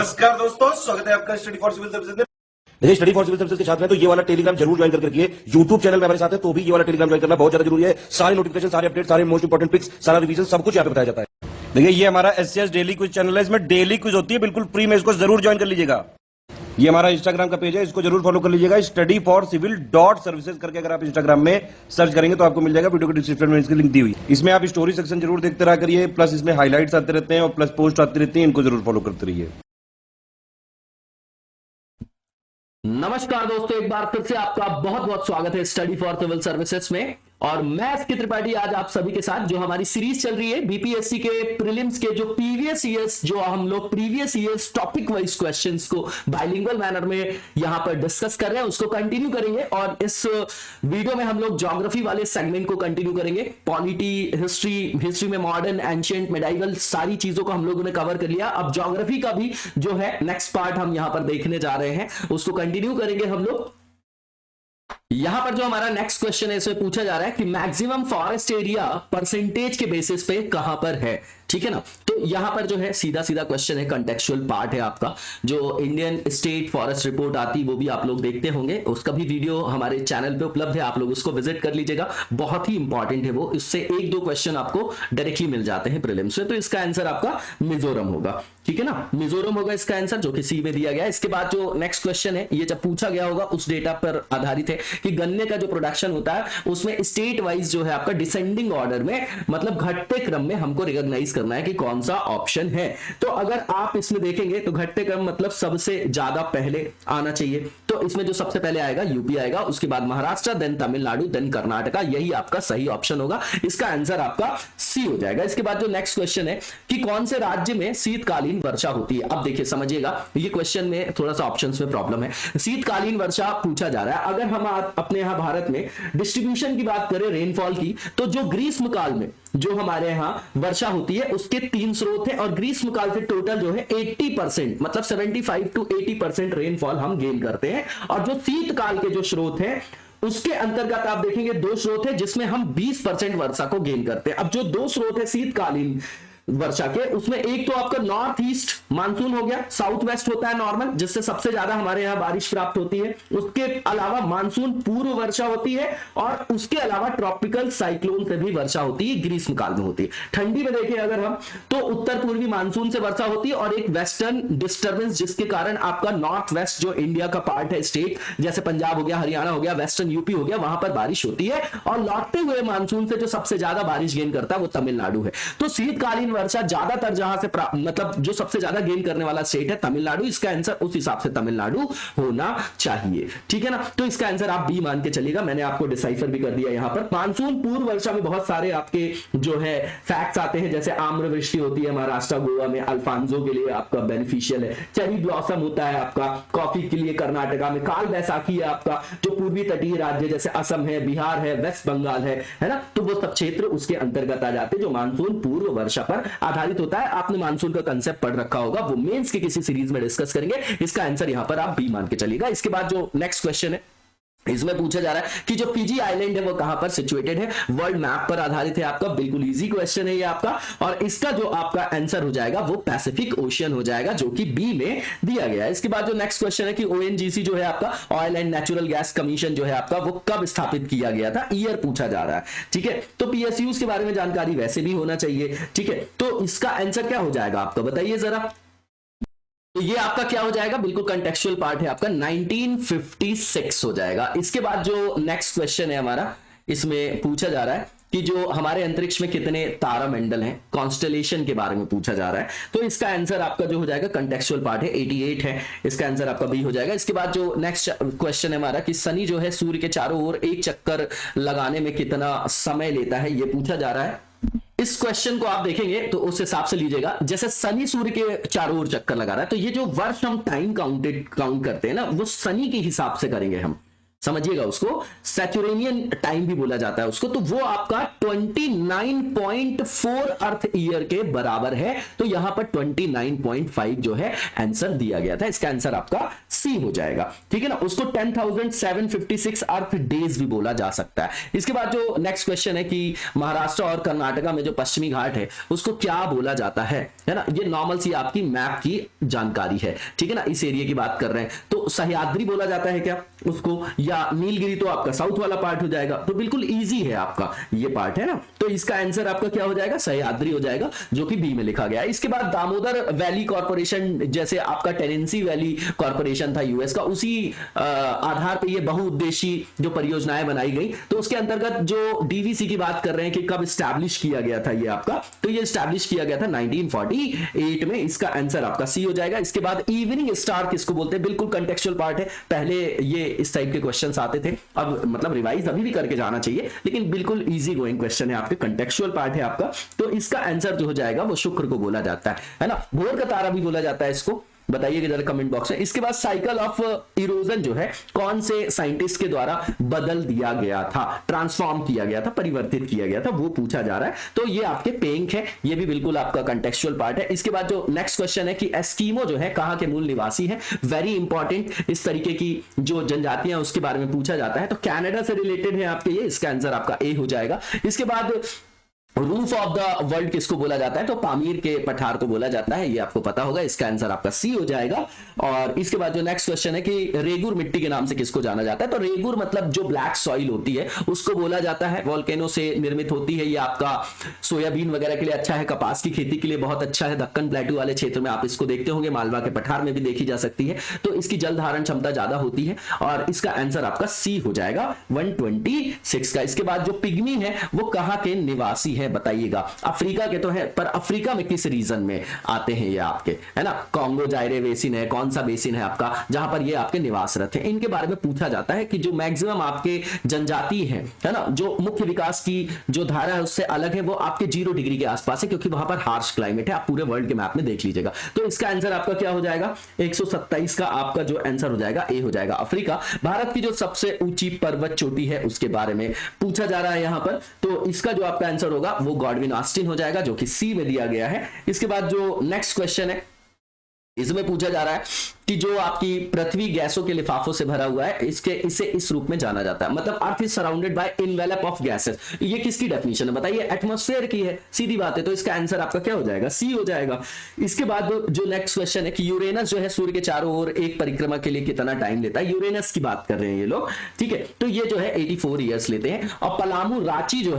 नमस्कार दोस्तों, स्वागत है आपका स्टडी फॉर सिविल सर्विसेज में। देखिए, स्टडी फॉर सिविल सर्विसेज के छात्र हैं तो ये वाला टेलीग्राम जरूर ज्वाइन करके रखिए। यूट्यूब चैनल में हमारे साथ है तो भी ये वाला टेलीग्राम ज्वाइन करना बहुत ज्यादा जरूरी है। सारे नोटिफिकेशन, सारे अपडेट, सारे मोस्ट इंपोर्टेंट पिक्स, सारा रिवीजन सब कुछ यहाँ पे बताया जाता है। देखिए, ये हमारा एससीएस डेली क्विज चैनल है, इसमें डेली क्विज होती है, बिल्कुल फ्री में, इसको जरूर ज्वाइन कर लीजिएगा। ये हमारा इंस्टाग्राम का पेज है, इसको जरूर फॉलो कर लीजिएगा। Study for civil dot services करके अगर आप इंस्टाग्राम में सर्च करेंगे तो आपको मिल जाएगा। वीडियो के डिस्क्रिप्शन में इसकी लिंक दी हुई। इसमें आप स्टोरी सेक्शन जरूर देखते रहा करिए, प्लस इसमें हाईलाइट्स आते रहते हैं और प्लस पोस्ट आती रहती है, इनको जरूर फॉलो करते रहिए। नमस्कार दोस्तों, एक बार फिर से आपका बहुत बहुत स्वागत है स्टडी फॉर सिविल सर्विसेज में। और मैं एसके त्रिपाठी आज आप सभी के साथ जो हमारी सीरीज चल रही है बीपीएससी के प्रीलिम्स के जो प्रीवियस ईयर्स, जो हम लोग previous years topic wise questions को बाइलिंगुअल मैनर में यहां पर डिस्कस कर रहे हैं, उसको कंटिन्यू करेंगे। और इस वीडियो में हम लोग ज्योग्राफी वाले सेगमेंट को कंटिन्यू करेंगे। पॉलिटी, हिस्ट्री में मॉडर्न, एंशिएंट, मेडाइवल, सारी चीजों को हम लोगों ने कवर कर लिया। अब ज्योग्राफी का भी जो है नेक्स्ट पार्ट हम यहां पर देखने जा रहे हैं, उसको कंटिन्यू करेंगे हम लोग। यहां पर जो हमारा नेक्स्ट क्वेश्चन है, इसमें पूछा जा रहा है कि मैक्सिमम फॉरेस्ट एरिया परसेंटेज के बेसिस पे कहां पर है, ठीक है ना। तो यहां पर जो है सीधा सीधा क्वेश्चन है, कंटेक्चुअल पार्ट है आपका। जो इंडियन स्टेट फॉरेस्ट रिपोर्ट आती वो भी आप लोग देखते होंगे, उसका भी वीडियो हमारे चैनल पे उपलब्ध है, आप लोग उसको विजिट कर लीजिएगा। बहुत ही इंपॉर्टेंट है वो, इससे एक दो क्वेश्चन आपको डायरेक्टली मिल जाते हैं प्रीलिम्स में। तो इसका आंसर आपका मिजोरम होगा, ठीक है ना, मिजोरम होगा इसका आंसर, जो कि सी में दिया गया है। इसके बाद जो नेक्स्ट क्वेश्चन है, ये जब पूछा गया होगा उस डेटा पर आधारित है कि गन्ने का जो प्रोडक्शन होता है उसमें स्टेट वाइज जो है आपका डिसेंडिंग ऑर्डर में, मतलब घटते क्रम में हमको रिकॉग्नाइज करना है कि कौन सा ऑप्शन है। तो अगर आप इसमें देखेंगे तो घटते क्रम मतलब सबसे ज्यादा पहले आना चाहिए। तो इसमें जो सबसे पहले आएगा यूपी आएगा, उसके बाद महाराष्ट्र, देन तमिलनाडु, देन कर्नाटका, यही आपका सही ऑप्शन होगा। इसका आंसर आपका सी हो जाएगा। इसके बाद जो नेक्स्ट क्वेश्चन है कि कौन से राज्य में शीतकालीन वर्षा होती है। अब देखिए समझिएगा, ये क्वेश्चन में थोड़ा सा ऑप्शंस में प्रॉब्लम है। शीतकालीन वर्षा पूछा जा रहा है। अगर हम अपने यहां भारत में डिस्ट्रीब्यूशन की बात करें रेनफॉल की, तो जो ग्रीष्म काल में जो हमारे यहां वर्षा होती है उसके 3 स्रोत हैं, और ग्रीष्म काल से टोटल जो है 80%, मतलब 75 to 80% रेनफॉल हम गेन करते हैं। और जो शीतकाल के जो स्रोत हैं उसके अंतर्गत आप देखेंगे 2 स्रोत है जिसमें हम 20% वर्षा को गेन करते हैं। अब जो 2 स्रोत है शीतकालीन वर्षा के, उसमें एक तो आपका नॉर्थ ईस्ट मानसून हो गया, साउथ वेस्ट होता है नॉर्मल, जिससे सबसे ज्यादा हमारे यहां बारिश प्राप्त होती है। उसके अलावा मानसून पूर्व वर्षा होती है, और उसके अलावा ट्रॉपिकल साइक्लोन से भी वर्षा होती है, ग्रीष्म काल में होती है। ठंडी में देखें अगर हम, तो उत्तर पूर्वी मानसून से वर्षा होती है, और एक वेस्टर्न डिस्टर्बेंस जिसके कारण आपका नॉर्थ वेस्ट जो इंडिया का पार्ट है स्टेट, जैसे पंजाब हो गया, हरियाणा हो गया, वेस्टर्न यूपी हो गया, वहां पर बारिश होती है। और लौटते हुए मानसून से जो सबसे ज्यादा बारिश गेन करता है वो तमिलनाडु है। तो शीतकालीन वर्षा ज्यादातर जहां से मतलब जो सबसे ज्यादा गेन करने वाला स्टेट है तमिलनाडु, इसका आंसर उस हिसाब से तमिलनाडु होना चाहिए, ठीक है ना। तो इसका आंसर आप बी मान के चलिएगा, मैंने आपको डिसाइफर भी कर दिया यहां पर। मानसून पूर्व वर्षा में बहुत सारे आपके जो है फैक्ट्स आते हैं, जैसे आम्रवृष्टि होती है महाराष्ट्र गोवा में, अल्फांजो के लिए आपका बेनिफिशियल है, चेरी ब्लॉसम होता है आपका कॉफी के लिए कर्नाटका में, काल बैसाखी है आपका जो पूर्वी तटीय राज्य जैसे असम है, बिहार है, वेस्ट बंगाल है ना, तो वो सब क्षेत्र उसके अंतर्गत आ जाते हैं जो मानसून पूर्व वर्षा पर आधारित होता है। आपने मानसून का कंसेप्ट पढ़ रखा होगा, वो मेंस के किसी सीरीज में डिस्कस करेंगे। इसका आंसर यहां पर आप बी मान के चलिएगा। इसके बाद जो नेक्स्ट क्वेश्चन है, इसमें पूछा जा रहा है कि जो फिजी आइलैंड है वो कहां पर सिचुएटेड है, वर्ल्ड मैप पर आधारित है आपका, बिल्कुल इजी क्वेश्चन है ये आपका। और इसका जो आपका आंसर हो जाएगा वो पैसिफिक ओशियन हो जाएगा, जो कि बी में दिया गया है। इसके बाद जो नेक्स्ट क्वेश्चन है कि ओएनजीसी जो है आपका, oil and natural gas commission जो है आपका, वो कब स्थापित किया गया था, ईयर पूछा जा रहा है, ठीक है। तो पीएसयूज के बारे में जानकारी वैसे भी होना चाहिए, ठीक है। तो इसका आंसर क्या हो जाएगा आपका, बताइए जरा। तो ये आपका क्या हो जाएगा, बिल्कुल कंटेक्चुअल पार्ट है आपका, 1956 हो जाएगा। इसके बाद जो नेक्स्ट क्वेश्चन है हमारा, इसमें पूछा जा रहा है कि जो हमारे अंतरिक्ष में कितने तारामंडल हैं, कॉन्स्टेलेशन के बारे में पूछा जा रहा है। तो इसका आंसर आपका जो हो जाएगा कंटेक्चुअल पार्ट है, 88 है, इसका आंसर आपका बी हो जाएगा। इसके बाद जो नेक्स्ट क्वेश्चन है हमारा कि शनि जो है सूर्य के चारों ओर एक चक्कर लगाने में कितना समय लेता है, ये पूछा जा रहा है। इस क्वेश्चन को आप देखेंगे तो उस हिसाब से लीजिएगा, जैसे शनि सूर्य के चारों ओर चक्कर लगा रहा है, तो ये जो वर्ष हम टाइम काउंट करते हैं ना, वो शनि के हिसाब से करेंगे हम, समझिएगा, उसको सैचुरेनियन टाइम भी बोला जाता है उसको, तो वो आपका 29.4 अर्थ ईयर के बराबर है। तो यहां पर 29.5 जो है आंसर दिया गया था, इसका आंसर आपका सी हो जाएगा, ठीक है ना। उसको 10,756 अर्थ डेज भी बोला जा सकता है। इसके बाद जो नेक्स्ट क्वेश्चन है कि महाराष्ट्र और कर्नाटका में जो पश्चिमी घाट है उसको क्या बोला जाता है ना। ये नॉर्मल सी आपकी मैप की जानकारी है, ठीक है ना, इस एरिया की बात कर रहे हैं। तो सह्याद्री बोला जाता है क्या उसको, या नीलगिरी तो आपका साउथ वाला पार्ट हो जाएगा। तो बिल्कुल इजी है आपका ये पार्ट, है ना। तो इसका आंसर आपका क्या हो जाएगा, सह्याद्री हो जाएगा, जो कि बी में लिखा गया है। इसके बाद दामोदर वैली कॉर्पोरेशन, जैसे आपका टेनेंसी वैली कॉर्पोरेशन था यूएस का, उसी आधार पर ये बहुउद्देशीय जो परियोजनाएं बनाई गई। तो उसके अंतर्गत जो डीवीसी की बात कर रहे हैं कि कब स्टैब्लिश किया गया था ये आपका, तो ये स्टैब्लिश किया गया था 1948 में। इसका आंसर आपका सी हो जाएगा। इसके बाद इवनिंग स्टार किसको बोलते हैं, बिल्कुल कंटेक्चुअल पार्ट है। पहले ये इस टाइप के क्वेश्चंस आते थे, अब मतलब रिवाइज अभी भी करके जाना चाहिए, लेकिन बिल्कुल इजी गोइंग क्वेश्चन है आपके, कंटेक्चुअल पार्ट है आपका। तो इसका आंसर जो हो जाएगा वो शुक्र को बोला जाता है ना। भोर का तारा भी बोला जाता है इसको, बताइएगा जरा कमेंट बॉक्स में। इसके बाद साइकिल ऑफ इरोजन जो है कौन से साइंटिस्ट के द्वारा बदल दिया गया था, ट्रांसफॉर्म किया गया था, परिवर्तित किया गया था, वो पूछा जा रहा है। तो ये आपके पेंक है, ये भी बिल्कुल आपका कंटेक्चुअल पार्ट है। इसके बाद जो नेक्स्ट क्वेश्चन है कि एस्कीमो जो है कहां के मूल निवासी है, वेरी इंपॉर्टेंट, इस तरीके की जो जनजातियां उसके बारे में पूछा जाता है। तो कनाडा से रिलेटेड है आपके ये, इसका आंसर आपका ए हो जाएगा। इसके बाद रूफ ऑफ द वर्ल्ड किसको बोला जाता है, तो पामीर के पठार को बोला जाता है, ये आपको पता होगा, इसका आंसर आपका सी हो जाएगा। और इसके बाद जो नेक्स्ट क्वेश्चन है कि रेगुर मिट्टी के नाम से किसको जाना जाता है, तो रेगुर मतलब जो ब्लैक सॉइल होती है उसको बोला जाता है, वोल्केनो से निर्मित होती है। ये आपका सोयाबीन वगैरह के लिए अच्छा है, कपास की खेती के लिए बहुत अच्छा है। दक्कन प्लेटू वाले क्षेत्र में आप इसको देखते होंगे, मालवा के पठार में भी देखी जा सकती है। तो इसकी जल धारण क्षमता ज्यादा होती है और इसका आंसर आपका सी हो जाएगा 126 का। इसके बाद जो पिग्मी है वो कहां के निवासी है, बताइएगा। अफ्रीका के तो है, पर अफ्रीका में किस रीजन में आते हैं ये आपके, है ना। कांगो जायरे बेसिन है, कौन सा बेसिन है आपका जहां पर ये आपके निवासरत है, इनके बारे में पूछा जाता है कि जो मैक्सिमम आपके जनजाति है ना, जो मुख्य विकास की जो धारा है उससे अलग है, वो आपके 0 डिग्री के आसपास है, क्योंकि वहां पर हार्श क्लाइमेट है। आप पूरे वर्ल्ड के मैप में देख लीजिएगा। तो इसका आंसर आपका क्या हो जाएगा, 127 का आपका जो आंसर हो जाएगा ए हो जाएगा, अफ्रीका। भारत की जो सबसे ऊंची पर्वत चोटी है उसके बारे में पूछा जा रहा है यहां पर, तो इसका जो आपका आंसर होगा वो गॉडविन ऑस्टिन हो जाएगा, जो कि सी में दिया गया है। इसके बाद जो नेक्स्ट क्वेश्चन है इसमें पूछा जा रहा है कि जो आपकी पृथ्वी गैसों के लिफाफों से भरा हुआ है, इसे इस रूप में जाना जाता है, मतलब earth is surrounded by envelope of gases. ये किसकी डेफिनेशन है, बताइए, एटमॉस्फेयर की है, सीधी बात है। तो इसका आंसर आपका क्या हो जाएगा, सी हो जाएगा। इसके बाद जो नेक्स्ट क्वेश्चन है कि यूरेनस जो है सूर्य के चारों ओर एक परिक्रमा के लिए कितना टाइम लेता है, यूरेनस की बात कर रहे हैं ये लोग, ठीक है। तो ये जो है 84 ईयर्स लेते हैं। और पलामू रांची जो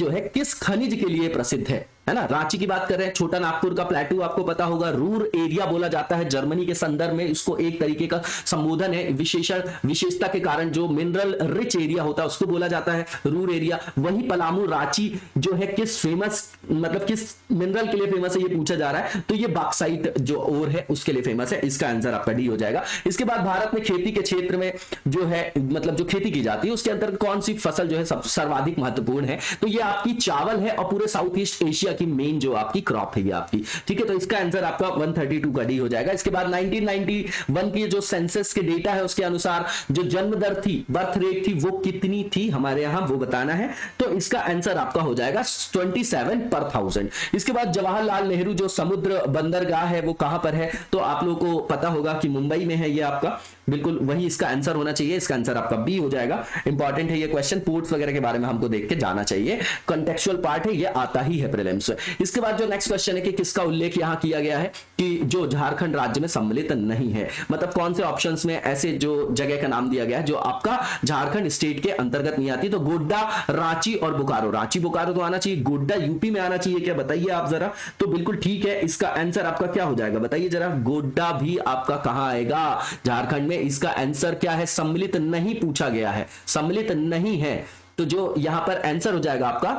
है किस खनिज के लिए प्रसिद्ध है ना। रांची की बात कर रहे हैं, छोटा नागपुर का प्लेटू आपको पता होगा, रूर एरिया बोला जाता है जर्मनी के संदर्भ में, इसको एक तरीके का संबोधन है, विशेषता के कारण जो मिनरल रिच एरिया होता है उसको बोला जाता है रूर एरिया। वही पलामू रांची जो है किस फेमस, मतलब किस मिनरल के लिए फेमस है, ये पूछा जा रहा है। तो ये बॉक्साइट जो ओर है उसके लिए फेमस है, इसका आंसर आपका डी हो जाएगा। इसके बाद भारत में खेती के क्षेत्र में जो है, मतलब जो खेती की जाती है उसके अंतर्गत कौन सी फसल जो है सर्वाधिक महत्वपूर्ण है, तो ये आपकी चावल है, और पूरे साउथ ईस्ट एशिया की मेन जो आपकी क्रॉप है ये आपकी, ठीक है। तो इसका आंसर आपका 132 का डी हो जाएगा। इसके बाद 1991 की जो सेंसस के डेटा है उसके अनुसार जो जन्म दर थी, बर्थ रेट थी, वो कितनी थी हमारे यहां, वो बताना है। तो इसका आंसर आपका हो जाएगा 27 पर 1000। इसके बाद जवाहरलाल नेहरू जो समुद्र बंदरगाह है वो कहां पर है, तो आप लोगों को पता होगा कि मुंबई में है ये आपका, बिल्कुल वही इसका आंसर होना चाहिए। इसका आंसर आपका बी हो जाएगा। इंपॉर्टेंट है ये क्वेश्चन, पोर्ट्स वगैरह के बारे में हमको देख के जाना चाहिए, कंटेक्चुअल पार्ट है, ये आता ही है प्रीलिम्स। इसके बाद जो नेक्स्ट क्वेश्चन है कि किसका उल्लेख यहां किया गया है कि जो झारखंड राज्य में सम्मिलित नहीं है, मतलब कौन से ऑप्शंस में ऐसे जो जगह का नाम दिया गया है जो आपका झारखंड स्टेट के अंतर्गत नहीं आती। तो गोड्डा, रांची और बोकारो, रांची बोकारो तो आना चाहिए, गोड्डा यूपी में आना चाहिए क्या, बताइए आप जरा। तो बिल्कुल ठीक है, इसका आंसर आपका क्या हो जाएगा, बताइए जरा। गोड्डा भी आपका कहां आएगा, झारखंड में। इसका आंसर क्या है, सम्मिलित नहीं पूछा गया है, सम्मिलित नहीं है। तो जो यहां पर आंसर हो जाएगा आपका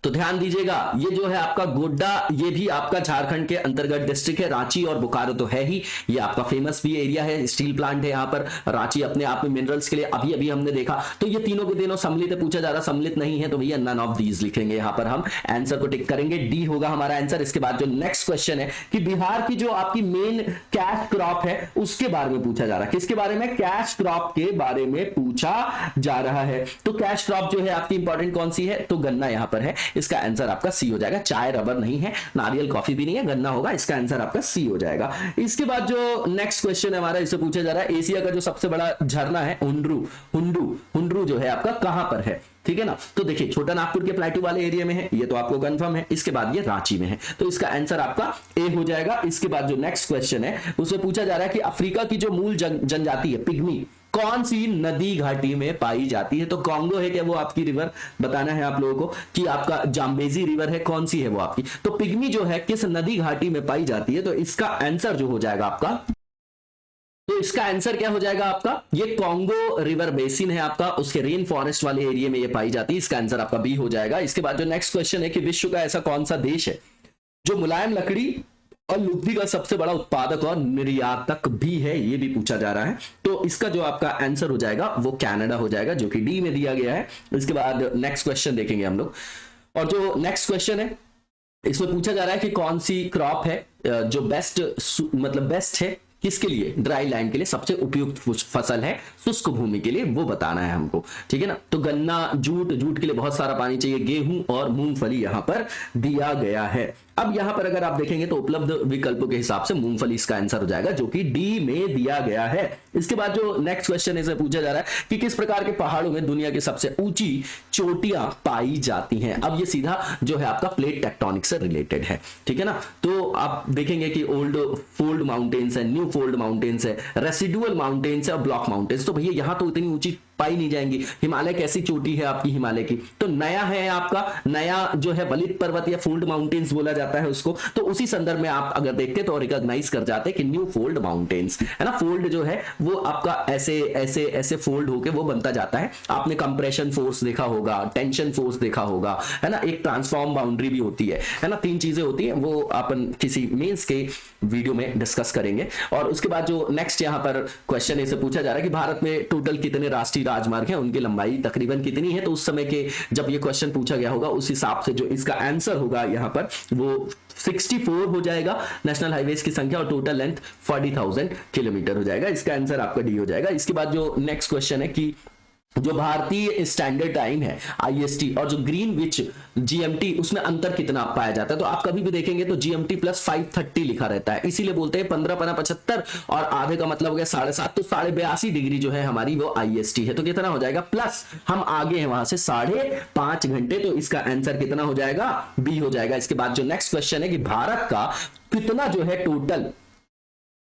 तो ध्यान दीजिएगा, ये जो है आपका गोड्डा, ये भी आपका झारखंड के अंतर्गत डिस्ट्रिक्ट है। रांची और बोकारो तो है ही, ये आपका फेमस भी एरिया है, स्टील प्लांट है यहाँ पर। रांची अपने आप में मिनरल्स के लिए अभी अभी हमने देखा। तो ये तीनों के तीनों सम्मिलित है, पूछा जा रहा सम्मिलित नहीं है तो भैया नन ऑफ दीज लिखेंगे यहाँ पर, हम आंसर को टिक करेंगे, डी होगा हमारा आंसर। इसके बाद जो नेक्स्ट क्वेश्चन है कि बिहार की जो आपकी मेन कैश क्रॉप है उसके बारे में पूछा जा रहा है। किसके बारे में? कैश क्रॉप के बारे में पूछा जा रहा है। तो कैश क्रॉप जो है आपकी इंपॉर्टेंट कौन सी है? तो गन्ना यहाँ पर है, इसका आंसर आपका सी हो जाएगा। चाय रबर नहीं है, नारियल कॉफी भी नहीं है, गन्ना होगा, इसका आंसर आपका सी हो जाएगा। इसके बाद जो नेक्स्ट क्वेश्चन है हमारा, इससे पूछा जा रहा है एशिया का जो सबसे बड़ा झरना है हुंडरू जो है आपका कहां पर है? ठीक है ना। तो देखिए छोटा नागपुर के प्लेटू वाले एरिया में है, ये तो आपको कंफर्म है। इसके बाद ये रांची में है, तो इसका आंसर आपका ए हो जाएगा। इसके बाद जो नेक्स्ट क्वेश्चन है उसमें पूछा जा रहा है कि अफ्रीका की जो मूल जनजाति है पिग्मी, कौन सी नदी घाटी में पाई जाती है? तो कॉन्गो है क्या वो आपकी रिवर? बताना है आप लोगों को कि आपका जाम्बेजी रिवर है, कौन सी है वो आपकी? तो पिग्मी जो है किस नदी घाटी में पाई जाती है? तो इसका आंसर जो हो जाएगा आपका, तो इसका आंसर क्या हो जाएगा आपका? ये कॉन्गो रिवर बेसिन है आपका, उसके रेन फॉरेस्ट वाले एरिया में ये पाई जाती है। इसका आंसर आपका बी हो जाएगा। इसके बाद जो नेक्स्ट क्वेश्चन है कि विश्व का ऐसा कौन सा देश है जो मुलायम लकड़ी और लुगदी का सबसे बड़ा उत्पादक और निर्यातक भी है? ये भी पूछा जा रहा है। तो इसका जो आपका आंसर हो जाएगा वो कनाडा हो जाएगा, जो कि डी में दिया गया है। इसके बाद नेक्स्ट क्वेश्चन देखेंगे हम लोग, और जो नेक्स्ट क्वेश्चन है इसमें पूछा जा रहा है कि कौन सी क्रॉप है जो बेस्ट है किसके लिए? ड्राई लैंड के लिए सबसे उपयुक्त फसल है, शुष्क भूमि के लिए, वो बताना है हमको। ठीक है ना। तो गन्ना, जूट के लिए बहुत सारा पानी चाहिए, गेहूं और मूंगफली यहां पर दिया गया है। अब यहां पर अगर आप देखेंगे तो उपलब्ध विकल्पों के हिसाब से मूंगफली इसका आंसर हो जाएगा, जो कि डी में दिया गया है। इसके बाद जो नेक्स्ट क्वेश्चन है पूछा जा रहा है कि किस प्रकार के पहाड़ों में दुनिया की सबसे ऊंची चोटियां पाई जाती हैं? अब ये सीधा जो है आपका प्लेट टेक्टोनिक से रिलेटेड है। ठीक है ना। तो आप देखेंगे कि ओल्ड फोल्ड माउंटेन्स है, न्यू फोल्ड माउंटेन्स है, रेसिडुअल माउंटेन्स है और ब्लॉक माउंटेन्स। तो भैया यहां तो इतनी ऊंची पाई नहीं जाएंगी। हिमालय कैसी चोटी है आपकी? हिमालय की तो नया है आपका, नया जो है वलित पर्वत या फोल्ड माउंटेन्स बोला जाता है उसको। तो उसी संदर्भ में आप अगर देखते तो रिकॉग्नाइज कर जाते कि न्यू फोल्ड माउंटेन्स है ना। फोल्ड जो है वो आपका ऐसे ऐसे ऐसे फोल्ड होके वो बनता जाता है। आपने कंप्रेशन फोर्स देखा होगा, टेंशन फोर्स देखा होगा, है ना। एक ट्रांसफॉर्म बाउंड्री भी होती है ना। 3 चीजें होती है, वो अपन किसी मेंस के वीडियो में डिस्कस करेंगे। और उसके बाद जो नेक्स्ट यहाँ पर क्वेश्चन है पूछा जा रहा है कि भारत में टोटल कितने राष्ट्रीय राजमार्ग हैं, उनकी लंबाई तकरीबन कितनी है? तो उस समय के जब ये क्वेश्चन पूछा गया होगा उस हिसाब से जो इसका आंसर होगा यहाँ पर वो 64 हो जाएगा नेशनल हाईवेज की संख्या, और टोटल लेंथ 40,000 किलोमीटर हो जाएगा। इसका आंसर आपका डी हो जाएगा। इसके बाद जो नेक्स्ट क्वेश्चन है कि जो भारतीय स्टैंडर्ड टाइम है IST और जो ग्रीनविच GMT उसमें अंतर कितना पाया जाता है? तो आप कभी भी देखेंगे तो GMT प्लस 530 लिखा रहता है, इसीलिए बोलते हैं 15-75 और आधे का मतलब हो गया 7.5, तो 82.5 डिग्री जो है हमारी वो IST है। तो कितना हो जाएगा? प्लस हम आगे हैं वहां से 5.5 घंटे, तो इसका आंसर कितना हो जाएगा? बी हो जाएगा। इसके बाद जो नेक्स्ट क्वेश्चन है कि भारत का कितना जो है टोटल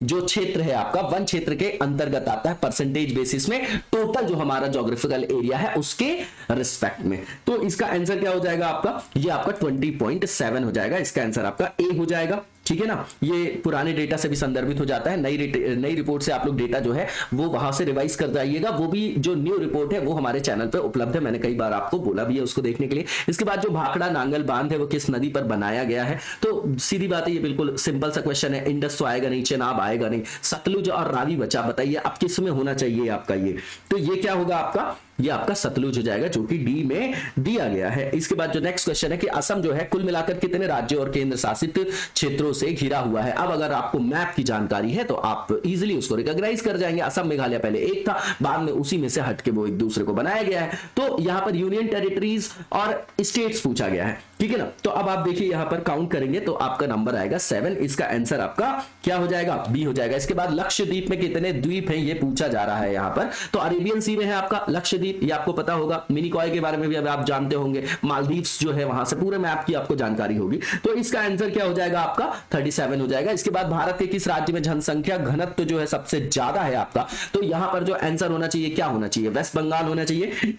जो क्षेत्र है आपका वन क्षेत्र के अंतर्गत आता है परसेंटेज बेसिस में, टोटल जो हमारा ज्योग्राफिकल एरिया है उसके रिस्पेक्ट में। तो इसका आंसर क्या हो जाएगा आपका? ये आपका 20.7 हो जाएगा। इसका आंसर आपका ए हो जाएगा। ठीक है ना। ये पुराने डेटा से भी संदर्भित हो जाता है, नई रिपोर्ट से आप लोग डेटा जो है वो वहां से रिवाइज कर जाइएगा। वो भी जो न्यू रिपोर्ट है वो हमारे चैनल पे उपलब्ध है, मैंने कई बार आपको बोला भी है उसको देखने के लिए। इसके बाद जो भाखड़ा नांगल बांध है वो किस नदी पर बनाया गया है? तो सीधी बात है, ये बिल्कुल सिंपल सा क्वेश्चन है। इंडस तो आएगा नहीं, चेनाब आएगा नहीं, सतलुज और रावी बचा, बताइए अब किस में होना चाहिए आपका ये? तो ये क्या होगा आपका? ये आपका सतलुज हो जाएगा, जो कि डी में दिया गया है। इसके बाद जो नेक्स्ट क्वेश्चन है कि असम जो है कुल मिलाकर कितने राज्यों और केंद्र शासित क्षेत्रों से घिरा हुआ है? अब अगर आपको मैप की जानकारी है तो आप इजीली उसको रिकॉग्नाइज कर जाएंगे। असम मेघालय पहले एक था, बाद में उसी में से हटके वो एक दूसरे को बनाया गया है। तो यहां पर यूनियन टेरिटरीज और स्टेट्स पूछा गया है। ठीक है ना। तो अब आप देखिए यहां पर काउंट करेंगे तो आपका नंबर आएगा 7। इसका आंसर आपका क्या हो जाएगा? बी हो जाएगा। इसके बाद लक्षद्वीप में कितने द्वीप हैं ये पूछा जा रहा है यहां पर। तो अरेबियन सी में है आपका लक्षद्वीप, ये आपको पता होगा। मिनिकॉय के बारे में भी अब आप जानते होंगे। मालदीव्स जो है वहां से पूरे मैप की आपको जानकारी होगी। तो इसका आंसर क्या हो जाएगा आपका? 37 हो जाएगा। इसके बाद भारत के किस राज्य में जनसंख्या घनत्व जो है सबसे ज्यादा है आपका? तो यहां पर जो आंसर होना चाहिए क्या होना चाहिए? वेस्ट बंगाल होना चाहिए।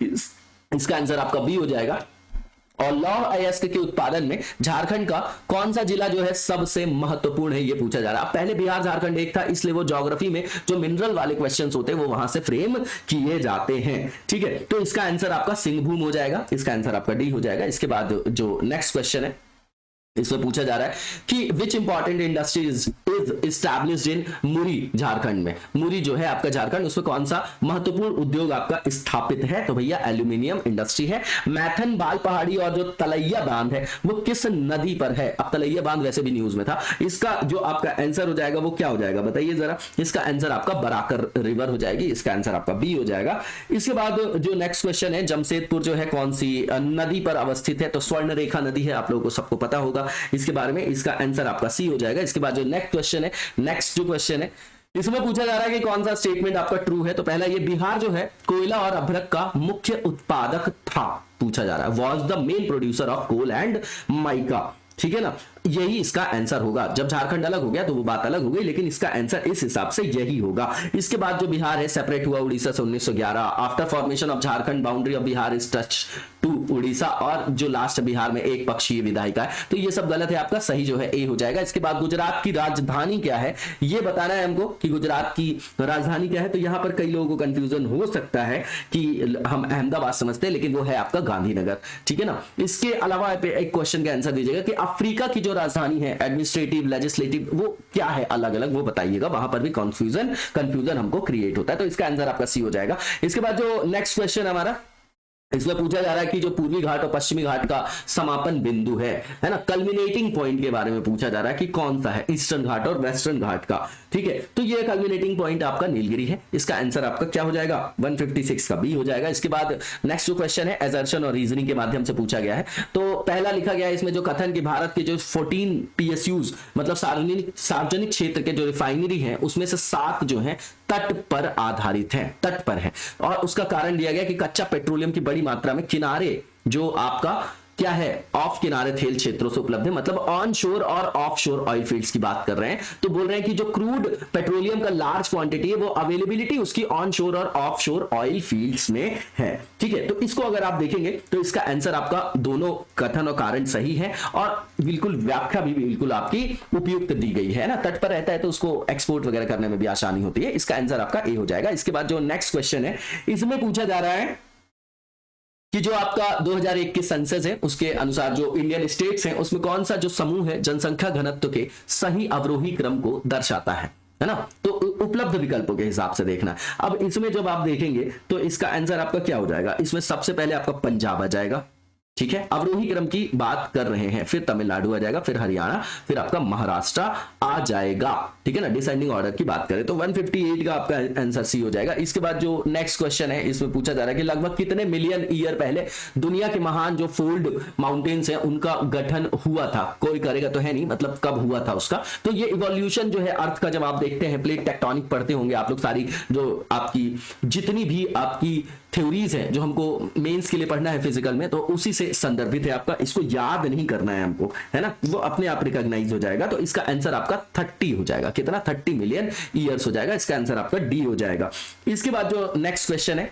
इसका आंसर आपका बी हो जाएगा। और लौह अयस्क के उत्पादन में झारखंड का कौन सा जिला जो है सबसे महत्वपूर्ण है, ये पूछा जा रहा है। पहले बिहार झारखंड एक था, इसलिए वो ज्योग्राफी में जो मिनरल वाले क्वेश्चंस होते हैं वो वहां से फ्रेम किए जाते हैं। ठीक है, तो इसका आंसर आपका सिंहभूम हो जाएगा, इसका आंसर आपका डी हो जाएगा। इसके बाद जो नेक्स्ट क्वेश्चन है इसमें पूछा जा रहा है कि which important industries is established in Muri, Jharkhand में। मुरी जो है आपका झारखंड, उसमें कौन सा महत्वपूर्ण उद्योग आपका स्थापित है, तो भैया एल्यूमिनियम इंडस्ट्री है। मैथन बाल पहाड़ी और जो तलैया बांध है वो किस नदी पर है। अब तलैया बांध वैसे भी न्यूज में था, इसका जो आपका आंसर हो जाएगा वो क्या हो जाएगा बताइए जरा। इसका आंसर आपका बराकर रिवर हो जाएगी, इसका आंसर आपका बी हो जाएगा। इसके बाद जो नेक्स्ट क्वेश्चन है, जमशेदपुर जो है कौन सी नदी पर अवस्थित है, तो स्वर्ण रेखा नदी है, आप लोगों को सबको पता होगा इसके बारे में, इसका आंसर आपका सी हो जाएगा। इसके बाद जो नेक्स्ट क्वेश्चन है, नेक्स्ट जो क्वेश्चन है इसमें पूछा जा रहा है कि कौन सा स्टेटमेंट आपका ट्रू है। तो पहला ये बिहार जो है कोयला और अभ्रक का मुख्य उत्पादक था, पूछा जा रहा है, was the main producer of coal and mica. ठीक है ना, यही इसका आंसर होगा। जब झारखंड अलग हो गया तो वो बात अलग हो गई, लेकिन इसका आंसर इस हिसाब से यही होगा। इसके बाद जो बिहार है सेपरेट हुआ उड़ीसा से 1911, after formation of Jharkhand boundary of Bihar is touch to Orissa, और जो लास्ट बिहार में एक पक्षीय विधायिका है, तो ये सब गलत है आपका, सही जो है ए हो जाएगा। इसके बाद गुजरात की राजधानी क्या है, ये बताना है हमको कि गुजरात की राजधानी क्या है। तो यहां पर कई लोगों को कंफ्यूजन हो सकता है कि हम अहमदाबाद समझते हैं, लेकिन वो है आपका गांधीनगर। ठीक है ना, इसके अलावा एक क्वेश्चन का आंसर दीजिएगा कि अफ्रीका की जो राजधानी है एडमिनिस्ट्रेटिव लेजिस्लेटिव वो क्या है, अलग अलग वो बताइएगा, वहां पर भी कंफ्यूजन हमको क्रिएट होता है। तो इसका आंसर आपका सी हो जाएगा। इसके बाद जो नेक्स्ट क्वेश्चन हमारा इसमें पूछा जा रहा है कि जो पूर्वी घाट और पश्चिमी घाट का समापन बिंदु है ना, कल्मिनेटिंग पॉइंट के बारे में पूछा जा रहा है कि कौन सा है, ईस्टर्न घाट और वेस्टर्न घाट का। ठीक है, तो ये कल्मिनेटिंग पॉइंट आपका नीलगिरी है, इसका आंसर आपका क्या हो जाएगा 156 का बी हो जाएगा। इसके बाद नेक्स्ट जो क्वेश्चन है एजर्शन और रीजनिंग के माध्यम से पूछा गया है। तो पहला लिखा गया है इसमें जो कथन कि भारत के जो 14 PSUs मतलब सार्वजनिक क्षेत्र के जो रिफाइनरी है उसमें से 7 जो है तट पर आधारित है, तट पर है, और उसका कारण दिया गया कि कच्चा पेट्रोलियम की बड़ी मात्रा में किनारे जो आपका क्या है ऑफ किनारे थेल क्षेत्रों से उपलब्ध है, मतलब ऑन शोर और ऑफ शोर ऑयल फील्ड्स की बात कर रहे हैं। तो बोल रहे हैं कि जो क्रूड पेट्रोलियम का लार्ज क्वांटिटी है वो अवेलेबिलिटी उसकी ऑन शोर और ऑफ शोर ऑयल फील्ड्स में है। ठीक है, तो इसको अगर आप देखेंगे तो इसका आंसर आपका दोनों कथन और कारण सही है, और बिल्कुल व्याख्या भी बिल्कुल आपकी उपयुक्त दी गई है ना। तट पर रहता है तो उसको एक्सपोर्ट वगैरह करने में भी आसानी होती है, इसका आंसर आपका ए हो जाएगा। इसके बाद जो नेक्स्ट क्वेश्चन है इसमें पूछा जा रहा है कि जो आपका 2001 की सेंसस है उसके अनुसार जो इंडियन स्टेट्स हैं उसमें कौन सा जो समूह है जनसंख्या घनत्व के सही अवरोही क्रम को दर्शाता है ना। तो उपलब्ध विकल्पों के हिसाब से देखना। अब इसमें जब आप देखेंगे तो इसका आंसर आपका क्या हो जाएगा, इसमें सबसे पहले आपका पंजाब आ जाएगा। ठीक है, अवरोही क्रम की बात कर रहे हैं, फिर तमिलनाडु आ जाएगा, फिर हरियाणा, फिर आपका महाराष्ट्र आ जाएगा। ठीक है ना, डिसेंडिंग ऑर्डर की बात करें तो 158 का आपका आंसर सी हो जाएगा। इसके बाद जो नेक्स्ट क्वेश्चन है इसमें पूछा जा रहा है कि लगभग कितने मिलियन ईयर पहले दुनिया के महान जो फोल्ड माउंटेन्स हैं उनका गठन हुआ था। कोई करेगा तो है नहीं, मतलब कब हुआ था उसका। तो ये इवोल्यूशन जो है अर्थ का, जब आप देखते हैं प्लेट टेक्टोनिक पढ़ते होंगे आप लोग, सारी जो आपकी जितनी भी आपकी थ्योरीज है जो हमको मेंस के लिए पढ़ना है फिजिकल में, तो उसी से संदर्भित है आपका, इसको याद नहीं करना है हमको, है ना, वो अपने आप रिकॉग्नाइज हो जाएगा। तो इसका आंसर आपका 30 हो जाएगा, कितना 30 मिलियन ईयर्स हो जाएगा, इसका आंसर आपका डी हो जाएगा। इसके बाद जो नेक्स्ट क्वेश्चन है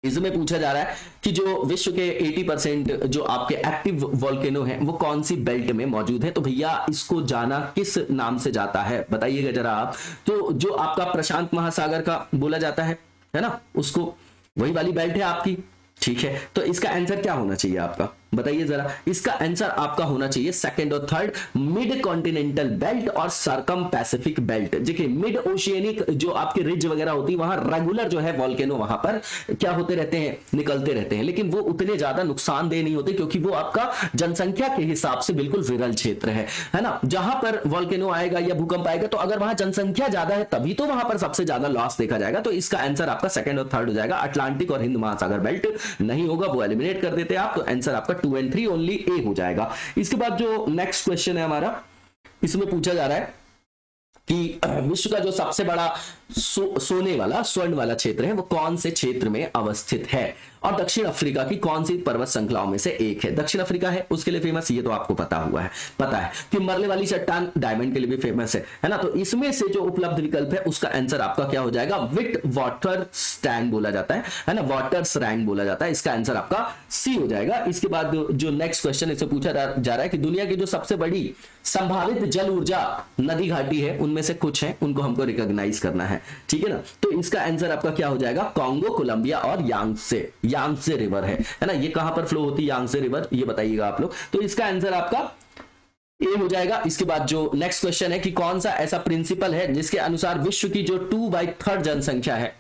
इसमें पूछा जा रहा है कि जो विश्व के 80% जो आपके एक्टिव वोल्केनो हैं वो कौन सी बेल्ट में मौजूद है। तो भैया इसको जाना किस नाम से जाता है बताइएगा जरा आप। तो जो आपका प्रशांत महासागर का बोला जाता है ना, उसको वही वाली बेल्ट है आपकी। ठीक है, तो इसका आंसर क्या होना चाहिए आपका बताइए जरा। इसका आंसर आपका होना चाहिए सेकंड और थर्ड, मिड कॉन्टिनेंटल बेल्ट और सरकम पैसिफिक बेल्ट। देखिए मिड ओशियनिक जो आपके रिज वगैरह होती है वहां रेगुलर जो है वॉल्केनो वहां पर क्या होते रहते हैं, निकलते रहते हैं, लेकिन वो उतने ज्यादा नुकसानदेह नहीं होते क्योंकि वो आपका जनसंख्या के हिसाब से बिल्कुल विरल क्षेत्र है ना। जहां पर वॉल्केनो आएगा या भूकंप आएगा तो अगर वहां जनसंख्या ज्यादा है तभी तो वहां पर सबसे ज्यादा लॉस देखा जाएगा। तो इसका आंसर आपका सेकंड और थर्ड हो जाएगा। अटलांटिक और हिंद महासागर बेल्ट नहीं होगा, वो एलिमिनेट कर देते हैं आप। तो आंसर आपका 2 और 3 ओनली ए हो जाएगा। इसके बाद जो नेक्स्ट क्वेश्चन है हमारा इसमें पूछा जा रहा है कि विश्व का जो सबसे बड़ा सोने वाला स्वर्ण वाला क्षेत्र है वो कौन से क्षेत्र में अवस्थित है, और दक्षिण अफ्रीका की कौन सी पर्वत श्रृंखलाओं में से एक है। दक्षिण अफ्रीका है उसके लिए फेमस, ये तो आपको पता है कि मरले वाली चट्टान डायमंड के लिए भी फेमस है ना। तो इसमें से जो उपलब्ध विकल्प है उसका आंसर आपका क्या हो जाएगा, विट वाटर स्टैंड बोला जाता है ना, वाटर स्टैंड बोला जाता है, इसका आंसर आपका सी हो जाएगा। इसके बाद जो नेक्स्ट क्वेश्चन इससे पूछा जा रहा है कि दुनिया की जो सबसे बड़ी संभावित जल ऊर्जा नदी घाटी है उनमें से कुछ है, उनको हमको रिकॉग्नाइज करना है, ठीक है ना। तो इसका आंसर आपका क्या हो जाएगा, कांगो, कोलंबिया और यांगसे रिवर है ना। ये कहां पर फ्लो होती है यांगसे रिवर, ये बताइएगा आप लोग। तो इसका आंसर आपका ए हो जाएगा। इसके बाद जो नेक्स्ट क्वेश्चन है कि कौन सा ऐसा प्रिंसिपल है जिसके अनुसार विश्व की जो 2/3 जनसंख्या है,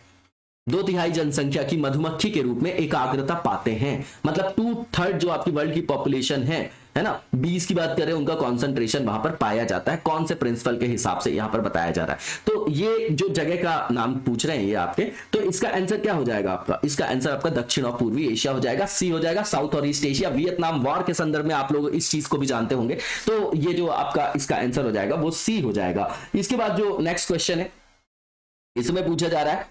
2/3 जनसंख्या की मधुमक्खी के रूप में एकाग्रता पाते हैं, मतलब 2/3 जो आपकी वर्ल्ड की पॉपुलेशन है ना, 20 की बात करें उनका कॉन्सेंट्रेशन वहां पर पाया जाता है, कौन से प्रिंसिपल के हिसाब से यहां पर बताया जा रहा है। तो ये जो जगह का नाम पूछ रहे हैं ये आपके, तो इसका आंसर क्या हो जाएगा आपका, इसका आंसर आपका दक्षिण और पूर्वी एशिया हो जाएगा, सी हो जाएगा, साउथ और ईस्ट एशिया। वियतनाम वॉर के संदर्भ में आप लोग इस चीज को भी जानते होंगे, तो ये जो आपका इसका आंसर हो जाएगा वो सी हो जाएगा। इसके बाद जो नेक्स्ट क्वेश्चन है इसमें पूछा जा रहा है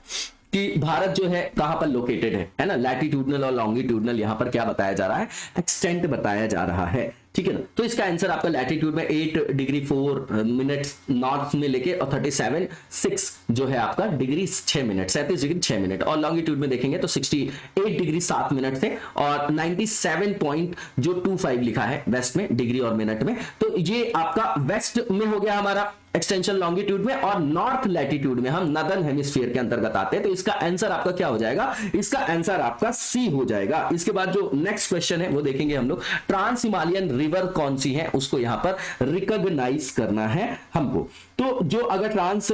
कि भारत जो है कहां पर लोकेटेड है ना, लैटिट्यूडनल और लॉन्गिट्यूडनल यहां पर क्या बताया जा रहा है, एक्सटेंट बताया जा रहा है, ठीक है ना। तो इसका आंसर आपका लैटिट्यूड में 8 डिग्री 4 मिनट नॉर्थ में लेके और 37.6 जो है आपका डिग्री 6 मिनट 37 डिग्री 6 मिनट, और लॉन्गिट्यूड में देखेंगे तो 68 डिग्री 7 मिनट से और 97.25 लिखा है वेस्ट में डिग्री और मिनट में। तो ये आपका वेस्ट में हो गया हमारा एक्सटेंशन लॉन्गिट्यूड में, और नॉर्थ लैटिट्यूड में हम नदर्न हेमिस्फीयर के अंतर्गत आते हैं। तो इसका आंसर आपका क्या हो जाएगा, इसका आंसर आपका सी हो जाएगा। इसके बाद जो नेक्स्ट क्वेश्चन है वो देखेंगे हम लोग, ट्रांस हिमालयन रिवर कौन सी है उसको यहां पर रिकॉग्नाइज करना है हमको। तो जो अगर ट्रांस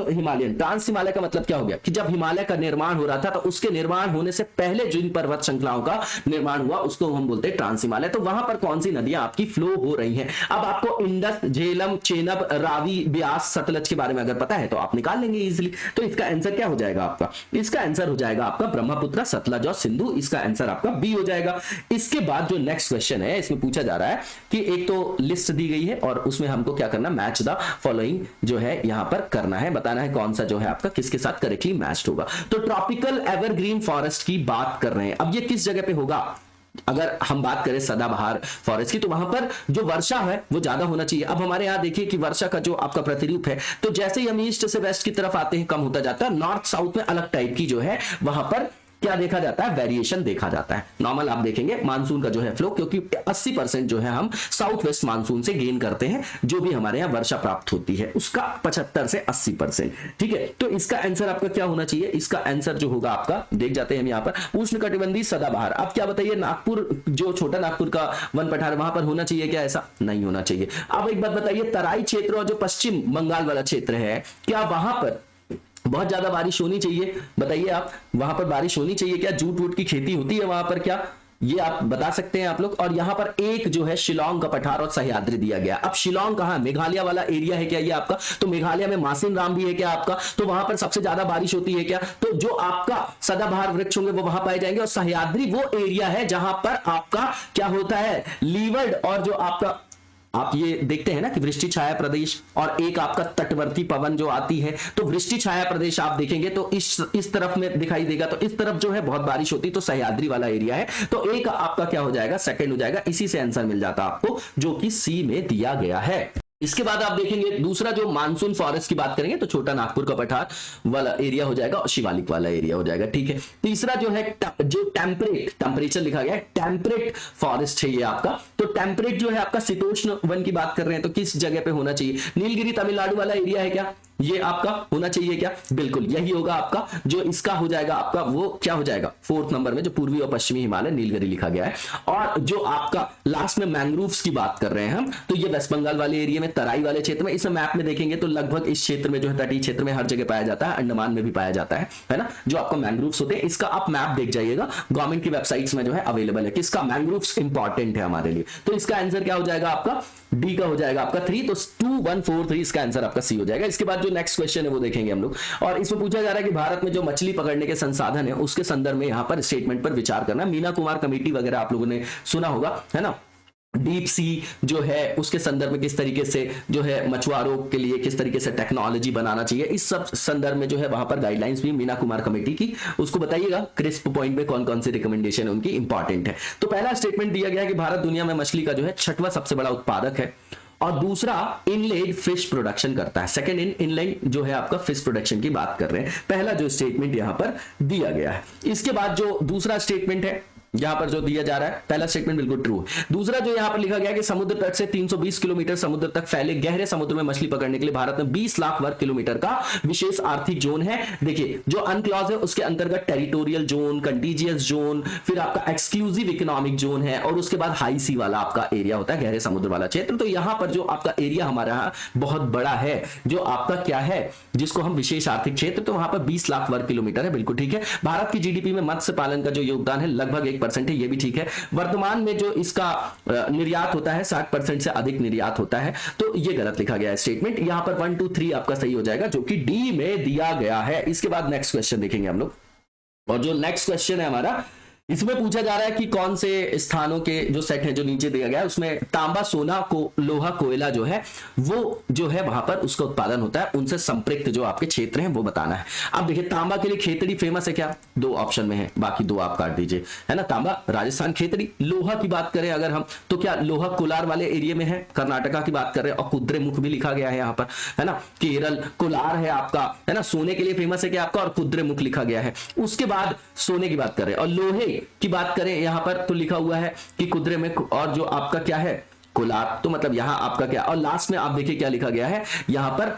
हिमालय का मतलब क्या हो गया कि जब हिमालय का निर्माण हो रहा था तो उसके निर्माण होने से पहले जिन पर्वत श्रृंखलाओं का निर्माण हुआ उसको हम बोलते हैं ट्रांस हिमालय। तो वहां पर कौन सी नदियां आपकी फ्लो हो रही हैं। अब आपको इंडस, झेलम, चेनाब, रावी, ब्यास, सतलज के बारे में अगर पता है तो आप निकाल लेंगे इजीली। तो इसका आंसर क्या हो जाएगा आपका, इसका आंसर हो जाएगा आपका ब्रह्मपुत्र, सतलज और सिंधु, इसका आंसर आपका बी हो जाएगा। इसके बाद जो नेक्स्ट क्वेश्चन है इसमें पूछा जा रहा है कि एक तो लिस्ट दी गई है और उसमें हमको क्या करना, मैच द फॉलोइंग जो है यहां पर करना है, बताना है कौन सा जो है आपका किसके साथ करेक्टली मैच्ड होगा। तो ट्रॉपिकल एवरग्रीन फॉरेस्ट की बात कर रहे हैं। अब ये किस जगह पे होगा, अगर हम बात करें सदाबहार फॉरेस्ट की तो वहां पर जो वर्षा है वो ज्यादा होना चाहिए। अब हमारे यहां देखिए कि वर्षा का जो आपका प्रतिरूप है, तो जैसे ही हम ईस्ट से वेस्ट की तरफ आते हैं कम होता जाता है, नॉर्थ साउथ में अलग टाइप की जो है वहां पर क्या देखा जाता है, वेरिएशन देखा जाता है। नॉर्मल आप देखेंगे मानसून का जो है फ्लो, क्योंकि 80% जो है हम साउथ वेस्ट मानसून से गेन करते हैं, जो भी हमारे यहाँ वर्षा प्राप्त होती है उसका 75 से 80%, ठीक है। तो इसका आंसर आपका क्या होना चाहिए, इसका आंसर जो होगा आपका देख जाते हैं हम यहाँ पर उष्णकटिबंधीय सदाबहार। अब क्या बताइए, नागपुर जो छोटा नागपुर का वन पठार वहां पर होना चाहिए क्या, ऐसा नहीं होना चाहिए। अब एक बात बताइए, तराई क्षेत्र और जो पश्चिम बंगाल वाला क्षेत्र है क्या वहां पर बहुत ज्यादा बारिश होनी चाहिए, बताइए आप, वहां पर बारिश होनी चाहिए क्या, जूट वूट की खेती होती है वहां पर क्या, ये आप बता सकते हैं आप लोग। और यहां पर एक जो है शिलोंग का पठार और सह्याद्री दिया गया। अब शिलोंग कहां, मेघालय वाला एरिया है क्या ये आपका, तो मेघालय में मासिन राम भी है क्या आपका, तो वहां पर सबसे ज्यादा बारिश होती है क्या, तो जो आपका सदाबहार वृक्ष होंगे वो वहां पाए जाएंगे। और सह्याद्री वो एरिया है जहां पर आपका क्या होता है, लीवर्ड और जो आपका आप ये देखते हैं ना कि वृष्टि छाया प्रदेश और एक आपका तटवर्ती पवन जो आती है, तो वृष्टि छाया प्रदेश आप देखेंगे तो इस तरफ में दिखाई देगा, तो इस तरफ जो है बहुत बारिश होती, तो सह्याद्री वाला एरिया है। तो एक आपका क्या हो जाएगा, सेकंड हो जाएगा, इसी से आंसर मिल जाता आपको जो कि सी में दिया गया है। इसके बाद आप देखेंगे दूसरा जो मानसून फॉरेस्ट की बात करेंगे तो छोटा नागपुर का पठार वाला एरिया हो जाएगा और शिवालिक वाला एरिया हो जाएगा, ठीक है। तीसरा जो है जो टेम्परेचर लिखा गया है, टेम्परेट फॉरेस्ट है ये आपका। तो टेम्परेट जो है आपका शीतोष्ण वन की बात कर रहे हैं तो किस जगह पे होना चाहिए, नीलगिरी तमिलनाडु वाला एरिया है क्या, ये आपका होना चाहिए क्या, बिल्कुल यही होगा आपका। जो इसका हो जाएगा आपका वो क्या हो जाएगा, 4th नंबर में जो पूर्वी और पश्चिमी हिमालय नीलगिरी लिखा गया है। और जो आपका लास्ट में मैंग्रोव्स की बात कर रहे हैं हम, तो ये वेस्ट बंगाल वाले एरिया में, तराई वाले क्षेत्र में, इस मैप में देखेंगे तो लगभग इस क्षेत्र में जो है तटीय क्षेत्र में हर जगह पाया जाता है, अंडमान में भी पाया जाता है ना, जो आपका मैंग्रोव्स होते हैं। इसका आप मैप देख जाइएगा, गवर्नमेंट की वेबसाइट्स में जो है अवेलेबल है, किसका मैंग्रोव्स इंपॉर्टेंट है हमारे लिए। तो इसका आंसर क्या हो जाएगा आपका, डी का हो जाएगा आपका 3, तो 2143 इसका आंसर आपका सी हो जाएगा। इसके बाद जो नेक्स्ट क्वेश्चन है वो देखेंगे हम लोग, और इसमें पूछा जा रहा है कि भारत में जो मछली पकड़ने के संसाधन है उसके संदर्भ में यहाँ पर स्टेटमेंट पर विचार करना। मीना कुमार कमेटी वगैरह आप लोगों ने सुना होगा, है ना। डीप सी जो है उसके संदर्भ में किस तरीके से जो है मछुआरों के लिए किस तरीके से टेक्नोलॉजी बनाना चाहिए, इस सब संदर्भ में जो है वहां पर गाइडलाइंस भी मीना कुमार कमेटी की, उसको बताइएगा क्रिस्प पॉइंट में कौन कौन सी रिकमेंडेशन उनकी इंपॉर्टेंट है। तो पहला स्टेटमेंट दिया गया है कि भारत दुनिया में मछली का जो है 6वां सबसे बड़ा उत्पादक है, और दूसरा इनलैंड फिश प्रोडक्शन करता है। सेकंड इनलैंड जो है आपका फिश प्रोडक्शन की बात कर रहे हैं, पहला जो स्टेटमेंट यहां पर दिया गया है। इसके बाद जो दूसरा स्टेटमेंट है यहां पर जो दिया जा रहा है, पहला स्टेटमेंट बिल्कुल ट्रू है। दूसरा जो यहां पर लिखा गया है कि समुद्र तट से 320 किलोमीटर समुद्र तक फैले गहरे समुद्र में मछली पकड़ने के लिए भारत में 20 लाख वर्ग किलोमीटर का विशेष आर्थिक जोन है। देखिए जो अनक्लॉज है उसके अंतर्गत टेरिटोरियल जोन, कंटीजियस जोन, फिर आपका एक्सक्लूसिव इकोनॉमिक जोन है, और उसके बाद हाई सी वाला आपका एरिया होता है, गहरे समुद्र वाला क्षेत्र। तो यहां पर जो आपका एरिया हमारा बहुत बड़ा है, जो आपका क्या है जिसको हम विशेष आर्थिक क्षेत्र, तो वहां पर 20 लाख वर्ग किलोमीटर है, बिल्कुल ठीक है। भारत की जीडीपी में मत्स्य पालन का जो योगदान है लगभग 1% है, ये भी ठीक है। वर्तमान में जो इसका निर्यात होता है 60% से अधिक निर्यात होता है, तो ये गलत लिखा गया है स्टेटमेंट। यहां पर 1 2 3 आपका सही हो जाएगा, जो कि डी में दिया गया है। इसके बाद नेक्स्ट क्वेश्चन देखेंगे हम लोग, और जो नेक्स्ट क्वेश्चन है हमारा, इसमें पूछा जा रहा है कि कौन से स्थानों के जो सेट है जो नीचे दिया गया है उसमें तांबा, सोना, लोहा, कोयला जो है वो जो है वहां पर उसका उत्पादन होता है, उनसे संपृक्त जो आपके क्षेत्र हैं वो बताना है। अब देखिए तांबा के लिए खेतड़ी फेमस है क्या, 2 ऑप्शन में है, बाकी 2 आप काट दीजिए, है ना। तांबा राजस्थान खेतड़ी। लोहा की बात करें अगर हम, तो क्या लोहा कोलार वाले एरिया में है, कर्नाटका की बात कर रहे हैं, और कुद्रेमुख भी लिखा गया है यहाँ पर, है ना, केरल। कोलार है आपका, है ना, सोने के लिए फेमस है क्या आपका, और कुद्रेमुख लिखा गया है। उसके बाद सोने की बात कर रहे हैं, और लोहे की बात करें यहां पर तो लिखा हुआ है कि कुद्रेमुख, और जो आपका क्या है कोलार, तो मतलब यहां आपका क्या, और लास्ट में आप देखिए क्या लिखा गया है, यहां पर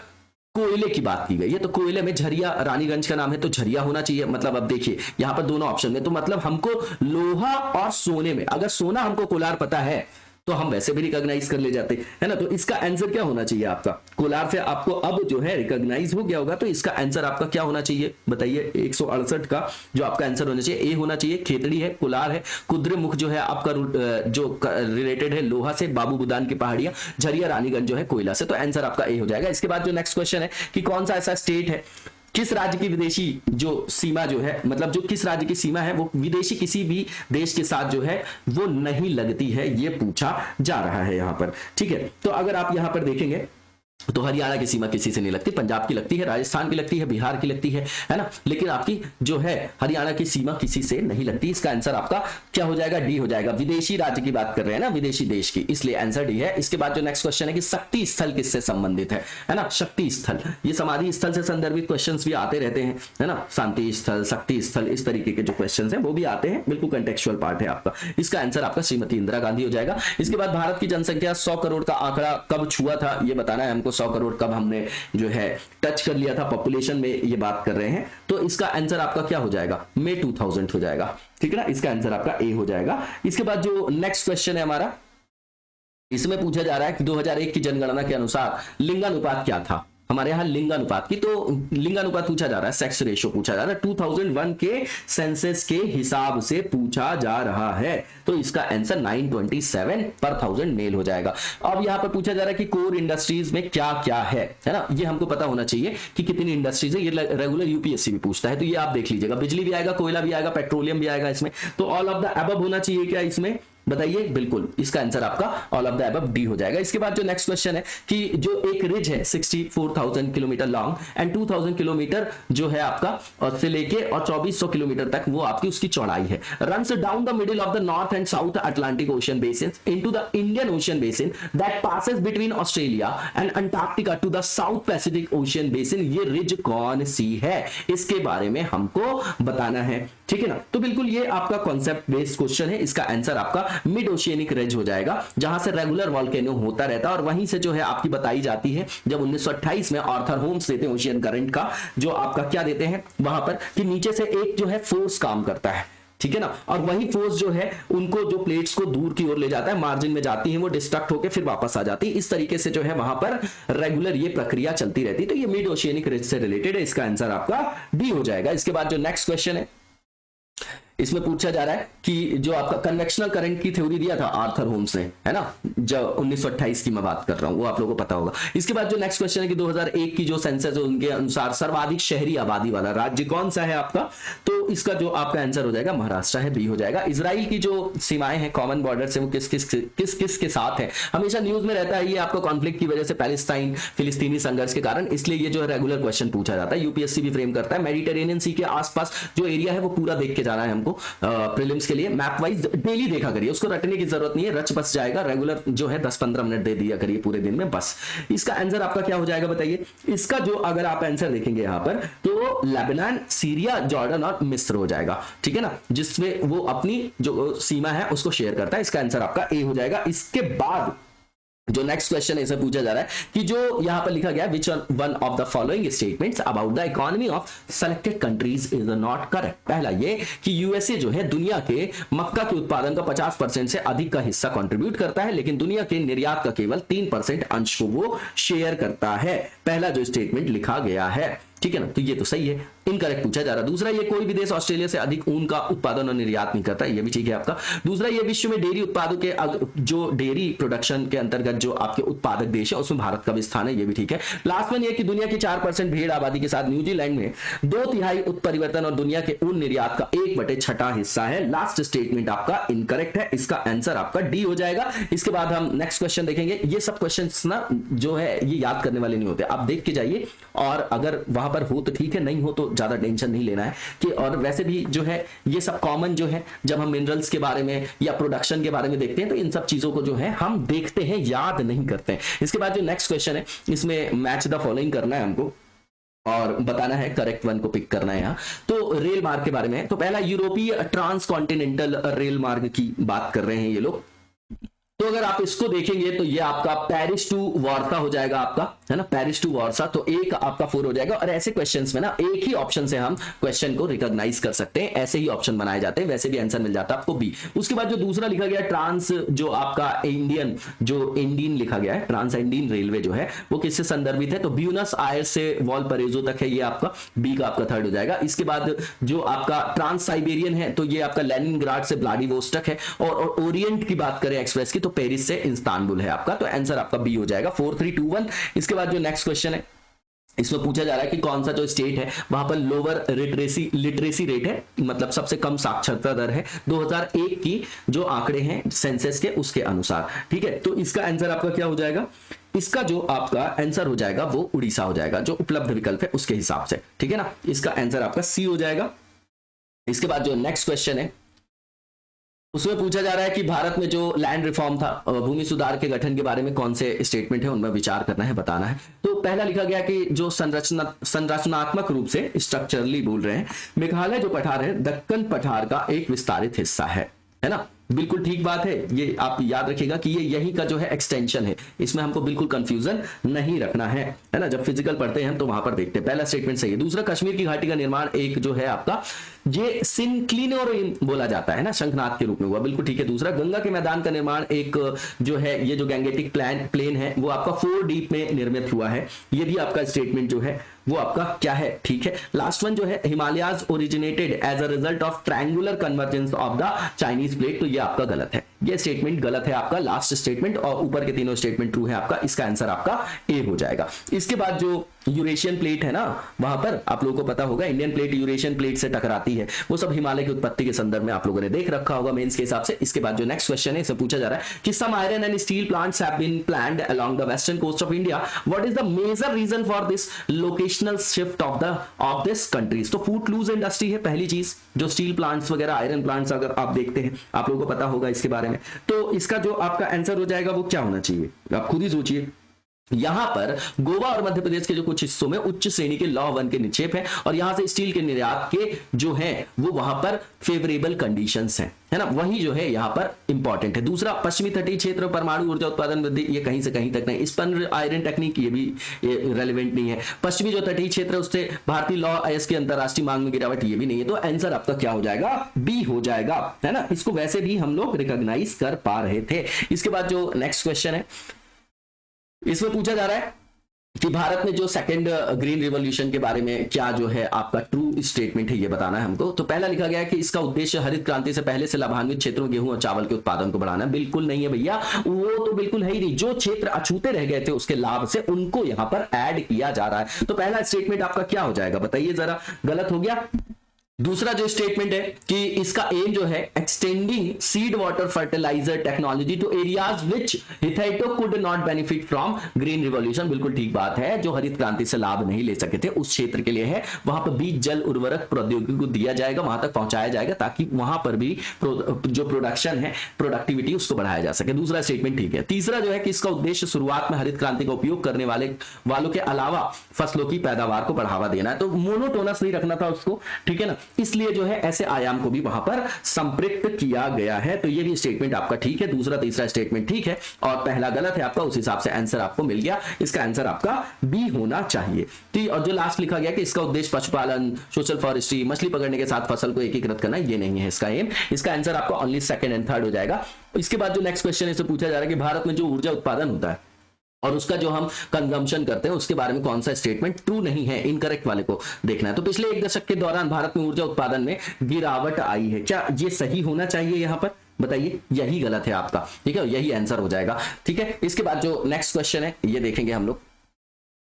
कोयले की बात की गई है। तो कोयले में झरिया, रानीगंज का नाम है तो झरिया होना चाहिए। मतलब अब देखिए यहां पर दोनों ऑप्शन में, तो मतलब हमको लोहा और सोने में, अगर सोना हमको कोलार पता है तो हम वैसे भी रिकॉग्नाइज कर ले जाते है ना। तो इसका आंसर क्या होना चाहिए आपका, कोलार से आपको अब जो है रिकॉग्नाइज हो गया होगा, तो इसका आंसर आपका क्या होना चाहिए बताइए। 168 का जो आपका आंसर होना चाहिए ए होना चाहिए। खेतड़ी है, कोलार है, कुद्रेमुख जो है आपका जो रिलेटेड है लोहा से, बाबू बुदान की पहाड़ियां, झरिया रानीगंज जो है कोयला से, तो आंसर आपका ए हो जाएगा। इसके बाद जो नेक्स्ट क्वेश्चन है कि कौन सा ऐसा स्टेट है, किस राज्य की विदेशी जो सीमा जो है, मतलब जो किस राज्य की सीमा है वो विदेशी किसी भी देश के साथ जो है वो नहीं लगती है, ये पूछा जा रहा है यहां पर, ठीक है। तो अगर आप यहां पर देखेंगे तो हरियाणा की सीमा किसी से नहीं लगती, पंजाब की लगती है, राजस्थान की लगती है, बिहार की लगती है ना, लेकिन आपकी जो है हरियाणा की सीमा किसी से नहीं लगती। इसका आंसर आपका क्या हो जाएगा, डी हो जाएगा। विदेशी राज्य की बात कर रहे हैं ना, विदेशी देश की, इसलिए आंसर डी है। इसके बाद जो नेक्स्ट क्वेश्चन है कि शक्ति स्थल किससे संबंधित है ना, शक्ति स्थल, ये समाधि स्थल से संदर्भित क्वेश्चन भी आते रहते हैं, है ना, शांति स्थल, शक्ति स्थल, इस तरीके के जो क्वेश्चन है वो भी आते हैं, बिल्कुल कंटेक्चुअल पार्ट है आपका। इसका आंसर आपका श्रीमती इंदिरा गांधी हो जाएगा। इसके बाद भारत की जनसंख्या 100 करोड़ का आंकड़ा कब छुआ था, ये बताना है हमको। 100 करोड़ कब हमने जो है टच कर लिया था पॉपुलेशन में, ये बात कर रहे हैं। तो इसका आंसर आपका क्या हो जाएगा, मई 2000 हो जाएगा, ठीक है ना। इसका आंसर आपका ए हो जाएगा। इसके बाद जो नेक्स्ट क्वेश्चन है हमारा, इसमें पूछा जा रहा है कि 2001 की जनगणना के अनुसार लिंगानुपात क्या था हमारे यहाँ, लिंगानुपात की। तो लिंगानुपात पूछा जा रहा है, सेक्स रेशियो पूछा जा रहा है, 2001 के सेंसस के हिसाब से पूछा जा रहा है। तो इसका आंसर 927 पर 1000 मेल हो जाएगा। अब यहाँ पर पूछा जा रहा है कि कोर इंडस्ट्रीज में क्या क्या है ना, ये हमको पता होना चाहिए कि कितनी इंडस्ट्रीज है, ये रेगुलर यूपीएससी भी पूछता है, तो ये आप देख लीजिएगा। बिजली भी आएगा, कोयला भी आएगा, पेट्रोलियम भी आएगा इसमें। तो ऑल ऑफ द अबव होना चाहिए क्या इसमें, बताइए। बिल्कुल, इसका आंसर आपका all of the above D हो जाएगा। इसके बाद जो नेक्स्ट क्वेश्चन है कि जो एक रिज है 64,000 किलोमीटर लॉन्ग एंड 2,000 किलोमीटर जो है आपका, और से लेके और 2400 किलोमीटर तक वो आपकी उसकी चौड़ाई है, runs down the middle of the north and south Atlantic ocean basin into the Indian ocean basin that passes between Australia and Antarctica to the south Pacific ocean basin. ये रिज कौन सी है, इसके बारे में हमको बताना है, ठीक है ना। तो बिल्कुल ये आपका कॉन्सेप्ट बेस्ड क्वेश्चन है। इसका आंसर आपका मिड ओशियनिक रेंज हो जाएगा, जहां से रेगुलर वॉल्केनो होता रहता है, और वहीं से जो है आपकी बताई जाती है। जब 1928 में आर्थर होम्स देते हैं ओशियन करंट का, जो आपका क्या देते हैं वहां पर कि नीचे से एक जो है फोर्स काम करता है, ठीक है ना, और वही फोर्स जो है उनको जो प्लेट्स को दूर की ओर ले जाता है, मार्जिन में जाती है, वो डिस्ट्रक्ट होकर फिर वापस आ जाती है। इस तरीके से जो है वहां पर रेगुलर ये प्रक्रिया चलती रहती है। तो ये मिड ओशियनिक रेंज से रिलेटेड है, इसका आंसर आपका डी हो जाएगा। इसके बाद जो नेक्स्ट क्वेश्चन है, इसमें पूछा जा रहा है कि जो आपका कन्वेक्शनल करंट की थ्योरी दिया था आर्थर होम्स ने, है ना, जो 1928 की मैं बात कर रहा हूं, वो आप लोगों को पता होगा। इसके बाद जो नेक्स्ट क्वेश्चन है कि 2001 की जो सेंसस है उनके अनुसार सर्वाधिक शहरी आबादी वाला राज्य कौन सा है आपका, तो इसका जो आपका आंसर हो जाएगा महाराष्ट्र है, बी हो जाएगा। इजराइल की जो सीमाएं हैं, कॉमन बॉर्डर से, वो किस किस के साथ है, हमेशा न्यूज में रहता है ये आपका कॉन्फ्लिक्ट की वजह से, पैलेस्टाइन फिलिस्तीनी संघर्ष के कारण, इसलिए ये जो है रेगुलर क्वेश्चन पूछा जाता है, यूपीएससी भी फ्रेम करता है। मेडिटेरेनियन सी के आसपास जो एरिया है वो पूरा देख के जाना है हमको प्रीलिम्स के लिए, मैप वाइज डेली देखा करिए, उसको रटने की जरूरत नहीं है, रच बस जाएगा, रेगुलर जो है 10-15 मिनट दे दिया करिए पूरे दिन में बस। इसका आंसर आपका क्या हो जाएगा बताइए। इसका जो अगर आप आंसर देखेंगे यहां पर तो लेबनान, सीरिया, जॉर्डन और मिस्र हो जाएगा, ठीक है ना, जिसमें वो अपनी जो सीमा है उसको शेयर करता है। इसका आंसर आपका ए हो जाएगा। इसके बाद जो नेक्स्ट क्वेश्चन है इसे पूछा जा रहा है कि जो यहां पर लिखा गया which one of the following statements about the economy of selected countries is not correct. पहला ये कि यूएसए जो है दुनिया के मक्का के उत्पादन का 50% से अधिक का हिस्सा कंट्रीब्यूट करता है, लेकिन दुनिया के निर्यात का केवल 3% अंश को वो शेयर करता है। पहला जो स्टेटमेंट लिखा गया है, ठीक है ना, तो ये तो सही है, इनकरेक्ट पूछा जा रहा है। दूसरा, ये कोई भी देश ऑस्ट्रेलिया से अधिक ऊन का उत्पादन और निर्यात नहीं करता, ये भी ठीक है आपका। दूसरा, ये विश्व में डेयरी उत्पादों के जो डेयरी प्रोडक्शन के अंतर्गत जो आपके उत्पादक देश है उसमें भारत का भी स्थान है, ये भी ठीक है। लास्ट में ये कि दुनिया की 4% भेड़ आबादी के साथ न्यूजीलैंड में 2/3 उत्परिवर्तन और दुनिया के ऊन निर्यात का 1/6 हिस्सा है। लास्ट स्टेटमेंट आपका इनकरेक्ट है, इसका आंसर आपका डी हो जाएगा। इसके बाद हम नेक्स्ट क्वेश्चन देखेंगे। ये सब क्वेश्चन ना जो है ये याद करने वाले नहीं होते, आप देख के जाइए, और अगर वहां पर हो तो ठीक है, नहीं हो तो ज्यादा टेंशन नहीं लेना है कि। और वैसे भी जो है ये सब कॉमन जो है, जब हम मिनरल्स के बारे में या प्रोडक्शन के बारे में देखते हैं तो इन सब चीजों को जो है हम देखते हैं, याद नहीं करते हैं। इसके बाद जो नेक्स्ट क्वेश्चन है इसमें मैच द फॉलोइंग करना है हमको और बताना है, करेक्ट वन को पिक करना है यहाँ। तो रेल मार्ग के बारे में है, तो पहला यूरोपीय ट्रांस कॉन्टिनेंटल रेल मार्ग की बात कर रहे हैं ये लोग। तो अगर आप इसको देखेंगे तो ये आपका पेरिस टू वार्सा हो जाएगा आपका, है ना, पेरिस टू वार्सा, तो एक आपका 4 हो जाएगा। और ऐसे क्वेश्चंस में ना एक ही ऑप्शन से हम क्वेश्चन को रिकॉग्नाइज कर सकते हैं, ऐसे ही ऑप्शन बनाए जाते हैं, वैसे भी आंसर मिल जाता है आपको बी। उसके बाद जो दूसरा लिखा गया ट्रांस, जो आपका इंडियन जो इंडियन लिखा गया है, ट्रांस इंडियन रेलवे जो है वो किससे संदर्भित है, तो ब्यूनस आयर्स से वॉलपरेजो तक है, ये आपका बी का आपका 3rd हो जाएगा। इसके बाद जो आपका ट्रांस साइबेरियन है तो ये आपका लेनिनग्राड से व्लादिवोस्टॉक है, और ओरिएंट की बात करें एक्सप्रेस की तो पेरिस से इस्तांबुल है आपका, तो आंसर आपका बी हो जाएगा 4, 3, 2, 1। इसके बाद जो नेक्स्ट क्वेश्चन है इसमें पूछा जा रहा है कि कौन सा जो स्टेट है वहां पर लोअर लिटरेसी रेट है, मतलब सबसे कम साक्षरता दर है 2001 की जो आंकड़े हैं सेंसस के उसके अनुसार, ठीक है। तो इसका आंसर आपका क्या हो जाएगा, इसका जो आपका आंसर हो जाएगा वो उड़ीसा हो जाएगा, जो उपलब्ध विकल्प है उसके हिसाब से, ठीक है ना। इसका आंसर आपका सी हो जाएगा। इसके बाद जो नेक्स्ट क्वेश्चन है उसमें पूछा जा रहा है कि भारत में जो लैंड रिफॉर्म था, भूमि सुधार के गठन के बारे में कौन से स्टेटमेंट है उनमें विचार करना है, बताना है। तो पहला लिखा गया कि जो संरचनात्मक रूप से स्ट्रक्चरली बोल रहे हैं, मेघालय जो पठार है दक्कन पठार का एक विस्तारित हिस्सा है ना, बिल्कुल ठीक बात है। ये आप याद रखिएगा कि ये यही का जो है एक्सटेंशन है, इसमें हमको बिल्कुल कंफ्यूजन नहीं रखना है ना, जब फिजिकल पढ़ते हैं तो वहां पर देखते हैं। पहला स्टेटमेंट सही है। दूसरा, कश्मीर की घाटी का निर्माण एक जो है आपका ये सिंक्लिनोरिन बोला जाता है ना, शंखनाद के रूप में हुआ, बिल्कुल ठीक है। दूसरा, गंगा के मैदान का निर्माण एक जो है ये जो गैंगेटिक प्लेन है वो आपका 4 डीप में निर्मित हुआ है, ये भी आपका स्टेटमेंट जो है वो आपका क्या है, ठीक है। लास्ट वन जो है Himalayas originated as a result of triangular convergence of the Chinese plate, तो ये आपका गलत है, ये स्टेटमेंट गलत है आपका, लास्ट स्टेटमेंट, और ऊपर के तीनों स्टेटमेंट ट्रू है आपका, इसका आंसर आपका ए हो जाएगा। इसके बाद जो यूरेशियन प्लेट है ना, वहां पर आप लोगों को पता होगा इंडियन प्लेट यूरेशियन प्लेट से टकराती है, वो सब हिमालय की उत्पत्ति के संदर्भ में आप लोगों ने देख रखा होगा मेंस के हिसाब से। इसके बाद जो नेक्स्ट क्वेश्चन है इसे पूछा जा रहा है कि some iron and steel plants have been planned along the western coast of India, what is the major reason for this locational shift of this countries. तो फूट लूज इंडस्ट्री है पहली चीज, जो स्टील प्लांट्स वगैरह iron plants अगर आप देखते हैं आप लोगों को पता होगा इसके बारे में। तो इसका जो आपका आंसर हो जाएगा वो क्या होना चाहिए, आप खुद ही सोचिए। यहां पर गोवा और मध्य प्रदेश के जो कुछ हिस्सों में उच्च श्रेणी के लौह वन के निक्षेप है, और यहां से स्टील के निर्यात के जो है वो वहां पर फेवरेबल कंडीशंस हैं, है ना, वही जो है यहां पर इंपॉर्टेंट है। दूसरा, पश्चिमी तटीय क्षेत्र परमाणु ऊर्जा उत्पादन वृद्धि, ये कहीं से कहीं तक नहीं। स्पन आयरन टेक्निक ये भी रेलेवेंट नहीं है। पश्चिमी जो तटीय क्षेत्र है उससे भारतीय लौह अयस्क की अंतरराष्ट्रीय मांग में गिरावट, ये भी नहीं है। तो आंसर आपका क्या हो जाएगा, बी हो जाएगा, है ना। इसको वैसे भी हम लोग रिकॉग्नाइज कर पा रहे थे। इसके बाद जो नेक्स्ट क्वेश्चन है इसमें पूछा जा रहा है कि भारत में जो सेकंड ग्रीन रिवॉल्यूशन के बारे में क्या जो है आपका ट्रू स्टेटमेंट है, ये बताना है हमको। तो पहला लिखा गया है कि इसका उद्देश्य हरित क्रांति से पहले से लाभान्वित क्षेत्रों में गेहूं और चावल के उत्पादन को बढ़ाना। बिल्कुल नहीं है भैया, वो तो बिल्कुल है ही नहीं। जो क्षेत्र अछूते रह गए थे उसके लाभ से उनको यहां पर ऐड किया जा रहा है। तो पहला स्टेटमेंट आपका क्या हो जाएगा बताइए जरा, गलत हो गया। दूसरा जो स्टेटमेंट है कि इसका एम जो है extending seed water fertilizer technology to areas which हिथाइटो could not benefit from green revolution. बिल्कुल ठीक बात है, जो हरित क्रांति से लाभ नहीं ले सके थे उस क्षेत्र के लिए है, वहां पर बीज जल उर्वरक प्रौद्योगिकी को दिया जाएगा, वहां तक पहुंचाया जाएगा ताकि वहां पर भी जो प्रोडक्शन है, प्रोडक्टिविटी उसको बढ़ाया जा सके। दूसरा स्टेटमेंट ठीक है। तीसरा जो है कि इसका उद्देश्य शुरुआत में हरित क्रांति का उपयोग करने वालों के अलावा फसलों की पैदावार को बढ़ावा देना है। तो मोनोटोनस नहीं रखना था उसको, ठीक है ना, इसलिए जो है ऐसे आयाम को भी वहां पर संपृक्त किया गया है। तो ये भी स्टेटमेंट आपका ठीक है, दूसरा तीसरा स्टेटमेंट ठीक है और पहला गलत है आपका। उस हिसाब से आंसर आपको मिल गया, इसका आंसर आपका बी होना चाहिए। ठीक, और जो लास्ट लिखा गया कि इसका उद्देश्य पशुपालन, सोशल फॉरेस्ट्री, मछली पकड़ने के साथ फसल को एकीकृत करना, ये नहीं है इसका एम। इसका आंसर आपका ओनली सेकंड एंड थर्ड हो जाएगा। इसके बाद जो नेक्स्ट क्वेश्चन इससे पूछा जा रहा है कि भारत में जो ऊर्जा उत्पादन होता है और उसका जो हम कंजम्पशन करते हैं उसके बारे में कौन सा स्टेटमेंट ट्रू नहीं है, इनकरेक्ट वाले को देखना है। तो पिछले एक दशक के दौरान भारत में ऊर्जा उत्पादन में गिरावट आई है, क्या ये सही होना चाहिए यहां पर बताइए? यही गलत है आपका, ठीक है, यही आंसर हो जाएगा। ठीक है, इसके बाद जो नेक्स्ट क्वेश्चन है ये देखेंगे हम लोग।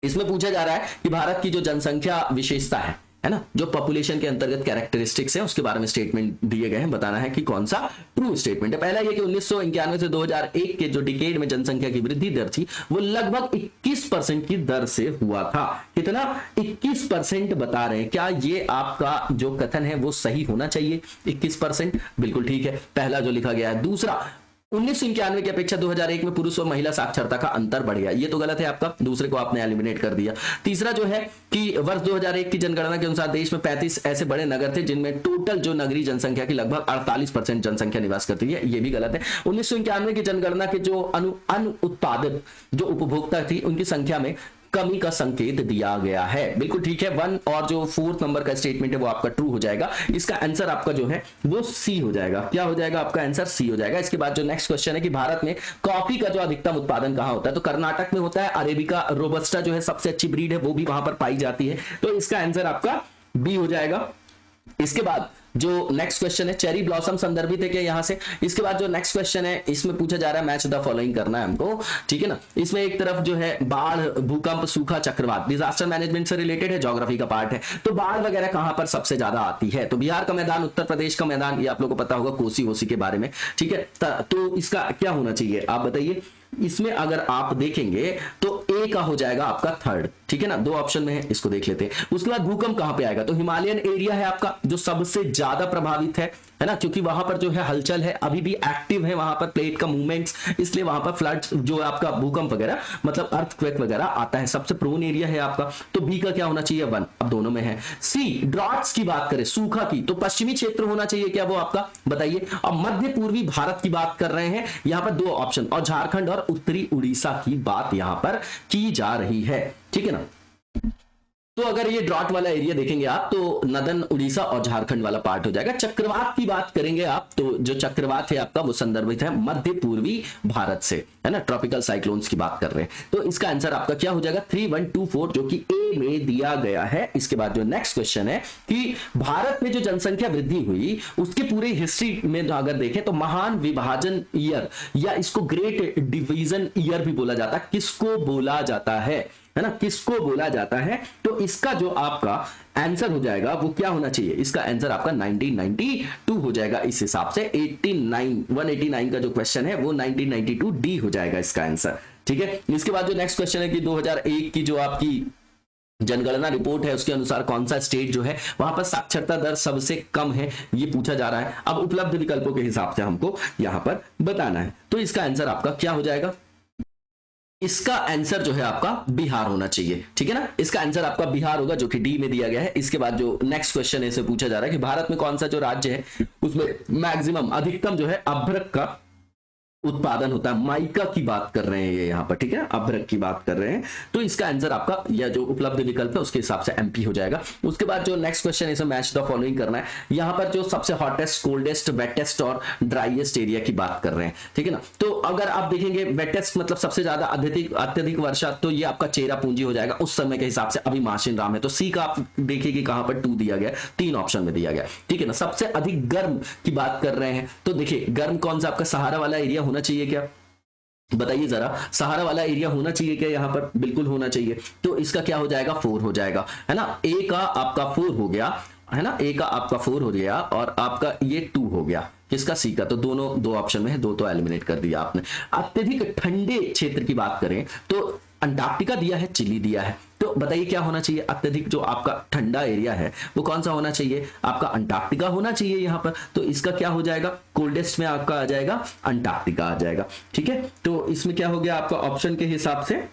इसमें पूछा जा रहा है कि भारत की जो जनसंख्या विशेषता है ना, जो पॉपुलेशन के अंतर्गत कैरेक्टरिस्टिक्स है उसके बारे में स्टेटमेंट दिए गए हैं, बताना है कि कौन सा ट्रू स्टेटमेंट है। पहला ये कि 1991 से 2001 के जो डिकेड में जनसंख्या की वृद्धि दर थी वो लगभग 21% की दर से हुआ था। कितना? 21% बता रहे हैं। क्या ये आपका जो कथन है वो सही होना चाहिए? 21% बिल्कुल ठीक है, पहला जो लिखा गया है। दूसरा, 1991 की अपेक्षा 2001 में पुरुष और महिला साक्षरता का अंतर बढ़ गया, ये तो गलत है आपका, दूसरे को आपने एलिमिनेट कर दिया। तीसरा जो है कि वर्ष 2001 की जनगणना के अनुसार देश में 35 ऐसे बड़े नगर थे जिनमें टोटल जो नगरीय जनसंख्या की लगभग 48% जनसंख्या निवास करती है, ये भी गलत है। 1991 की जनगणना के जो अनुत्पादित जो उपभोक्ता थी उनकी संख्या में कमी का संकेत दिया गया है, बिल्कुल ठीक है। 1 और जो 4th नंबर का स्टेटमेंट है वो आपका ट्रू हो जाएगा। इसका आंसर आपका जो है वो सी हो जाएगा। क्या हो जाएगा? आपका आंसर सी हो जाएगा। इसके बाद जो नेक्स्ट क्वेश्चन है कि भारत में कॉफी का जो अधिकतम उत्पादन कहां होता है, तो कर्नाटक में होता है। अरेबिका रोबस्टा जो है सबसे अच्छी ब्रीड है, वो भी वहां पर पाई जाती है, तो इसका आंसर आपका बी हो जाएगा। इसके बाद जो नेक्स्ट क्वेश्चन है, चेरी ब्लॉसम संदर्भित है क्या यहां से? इसके बाद जो नेक्स्ट क्वेश्चन है इसमें पूछा जा रहा है मैच द फॉलोइंग करना है हमको, ठीक है ना। इसमें एक तरफ जो है बाढ़, भूकंप, सूखा, चक्रवात, डिजास्टर मैनेजमेंट से रिलेटेड है, ज्योग्राफी का पार्ट है। तो बाढ़ वगैरह कहां पर सबसे ज्यादा आती है? तो बिहार का मैदान, उत्तर प्रदेश का मैदान, ये आप लोगों को पता होगा कोसी वोसी के बारे में, ठीक है। तो इसका क्या होना चाहिए आप बताइए? इसमें अगर आप देखेंगे तो ए का हो जाएगा आपका थर्ड, ठीक है ना, 2 ऑप्शन में है, इसको देख लेते हैं। उसके बाद भूकंप कहां पे आएगा? तो हिमालयन एरिया है आपका जो सबसे ज्यादा प्रभावित है ना, क्योंकि वहां पर जो है हलचल है, अभी भी एक्टिव है वहां पर प्लेट का मूवमेंट्स, इसलिए वहां पर फ्लड्स जो आपका भूकंप वगैरह मतलब अर्थक्वेक वगैरह आता है, सबसे प्रोन एरिया है आपका। तो बी का क्या होना चाहिए? 1, अब दोनों में है। सी, ड्रॉट्स की बात करें, सूखा की, तो पश्चिमी क्षेत्र होना चाहिए क्या वो आपका, बताइए। और मध्य पूर्वी भारत की बात कर रहे हैं यहां पर 2 ऑप्शन, और झारखंड और उत्तरी उड़ीसा की बात यहां पर की जा रही है, ठीक है ना। तो अगर ये ड्रॉट वाला एरिया देखेंगे आप तो नदन उड़ीसा और झारखंड वाला पार्ट हो जाएगा। चक्रवात की बात करेंगे आप तो जो चक्रवात है आपका वो संदर्भित है मध्य पूर्वी भारत से, है ना, ट्रॉपिकल साइक्लोन्स की बात कर रहे हैं। तो इसका आंसर आपका क्या हो जाएगा? 3, 1, 2, 4 जो कि ए में दिया गया है। इसके बाद जो नेक्स्ट क्वेश्चन है कि भारत में जो जनसंख्या वृद्धि हुई उसके पूरे हिस्ट्री में अगर देखें तो महान विभाजन ईयर या इसको ग्रेट डिवीजन ईयर भी बोला जाता है। किसको बोला जाता है ना, किसको बोला जाता है? तो इसका जो आपका आंसर हो जाएगा वो क्या होना चाहिए? इसका आंसर आपका 1992 हो जाएगा। इस हिसाब से 189 का जो क्वेश्चन है वो 1992 डी हो जाएगा इसका आंसर, ठीक है। इसके बाद जो नेक्स्ट क्वेश्चन है कि 2001 की जो आपकी जनगणना रिपोर्ट है उसके अनुसार कौन सा स्टेट जो है वहां पर साक्षरता दर सबसे कम है, ये पूछा जा रहा है। अब उपलब्ध विकल्पों के हिसाब से हमको यहां पर बताना है। तो इसका आंसर आपका क्या हो जाएगा? इसका आंसर जो है आपका बिहार होना चाहिए, ठीक है ना। इसका आंसर आपका बिहार होगा जो कि डी में दिया गया है। इसके बाद जो नेक्स्ट क्वेश्चन है इसे पूछा जा रहा है कि भारत में कौन सा जो राज्य है उसमें मैक्सिमम अधिकतम जो है अभ्रक का उत्पादन होता है, माइका की बात कर रहे हैं ये यहाँ पर, ठीक है, अभ्रक की बात कर रहे हैं। तो इसका आंसर आपका या जो उपलब्ध विकल्प है उसके हिसाब से एमपी हो जाएगा। उसके बाद जो नेक्स्ट क्वेश्चन है, मैच द फॉलोइंग करना है। यहाँ पर जो सबसे हॉटेस्ट, कोल्डेस्ट, वेटेस्ट और ड्राइएस्ट एरिया की बात कर रहे हैं, ठीक है ना। तो अगर आप देखेंगे वेटेस्ट मतलब सबसे ज्यादा अत्यधिक वर्षा, तो ये आपका चेरापूंजी हो जाएगा उस समय के हिसाब से। अभी माशिन राम है तो सी का आप देखिए कि कहां पर 2 दिया गया, 3 ऑप्शन में दिया गया, ठीक है ना। सबसे अधिक गर्म की बात कर रहे हैं तो देखिए गर्म कौन सा, आपका सहारा वाला एरिया होना चाहिए क्या, बताइए जरा, सहारा वाला एरिया होना चाहिए क्या यहाँ पर, बिल्कुल होना चाहिए। तो इसका क्या हो जाएगा, 4 हो जाएगा, है ना। ए का आपका 4 हो गया, है ना, ए का आपका 4 हो गया और आपका ये 2 हो गया, किसका, सी का। तो दोनों 2 ऑप्शन में है, 2 तो एलिमिनेट कर दिया आपने। अत्यधिक ठंडे क्षेत्र की बात करें तो अंटार्कटिका दिया है, चिली दिया है। तो बताइए क्या होना चाहिए, अत्यधिक जो आपका ठंडा एरिया है वो कौन सा होना चाहिए, आपका अंटार्कटिका होना चाहिए यहाँ पर। तो इसका क्या हो जाएगा, कोल्डेस्ट में आपका आ जाएगा अंटार्कटिका आ जाएगा, ठीक है। तो इसमें क्या हो गया आपका ऑप्शन के हिसाब से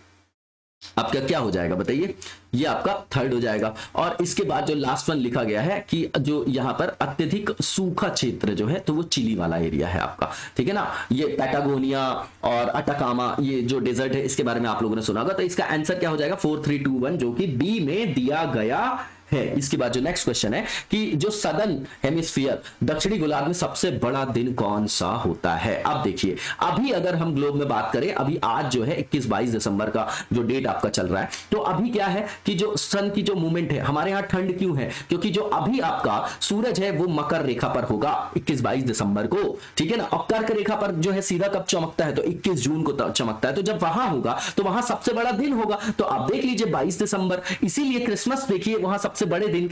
आपका क्या हो जाएगा बताइए, ये आपका 3rd हो जाएगा। और इसके बाद जो लास्ट वन लिखा गया है कि जो यहाँ पर अत्यधिक सूखा क्षेत्र जो है तो वो चिली वाला एरिया है आपका, ठीक है ना। ये पैटागोनिया और अटाकामा, ये जो डेजर्ट है इसके बारे में आप लोगों ने सुना होगा। तो इसका आंसर क्या हो जाएगा, 4, 3, 2, 1, जो कि बी में दिया गया है। इसके बाद जो नेक्स्ट क्वेश्चन है कि जो सदर्न हेमिस्फीयर, दक्षिणी गोलार्ध में सबसे बड़ा दिन कौन सा होता है। अब देखिए, अभी अगर हम ग्लोब में बात करें, अभी आज जो है 21-22 दिसंबर का जो डेट आपका चल रहा है, तो अभी क्या है कि जो सन की जो मूवमेंट है, हमारे यहाँ ठंड क्यों है, क्योंकि जो अभी आपका सूरज है वो मकर रेखा पर होगा 21-22 दिसंबर को, ठीक है ना। और कर्क रेखा पर जो है सीधा कब चमकता है, तो 21 जून को चमकता है। तो जब वहां होगा तो वहां सबसे बड़ा दिन होगा। तो आप देख लीजिए 22 दिसंबर, इसीलिए क्रिसमस देखिए वहां सबसे बड़े दिन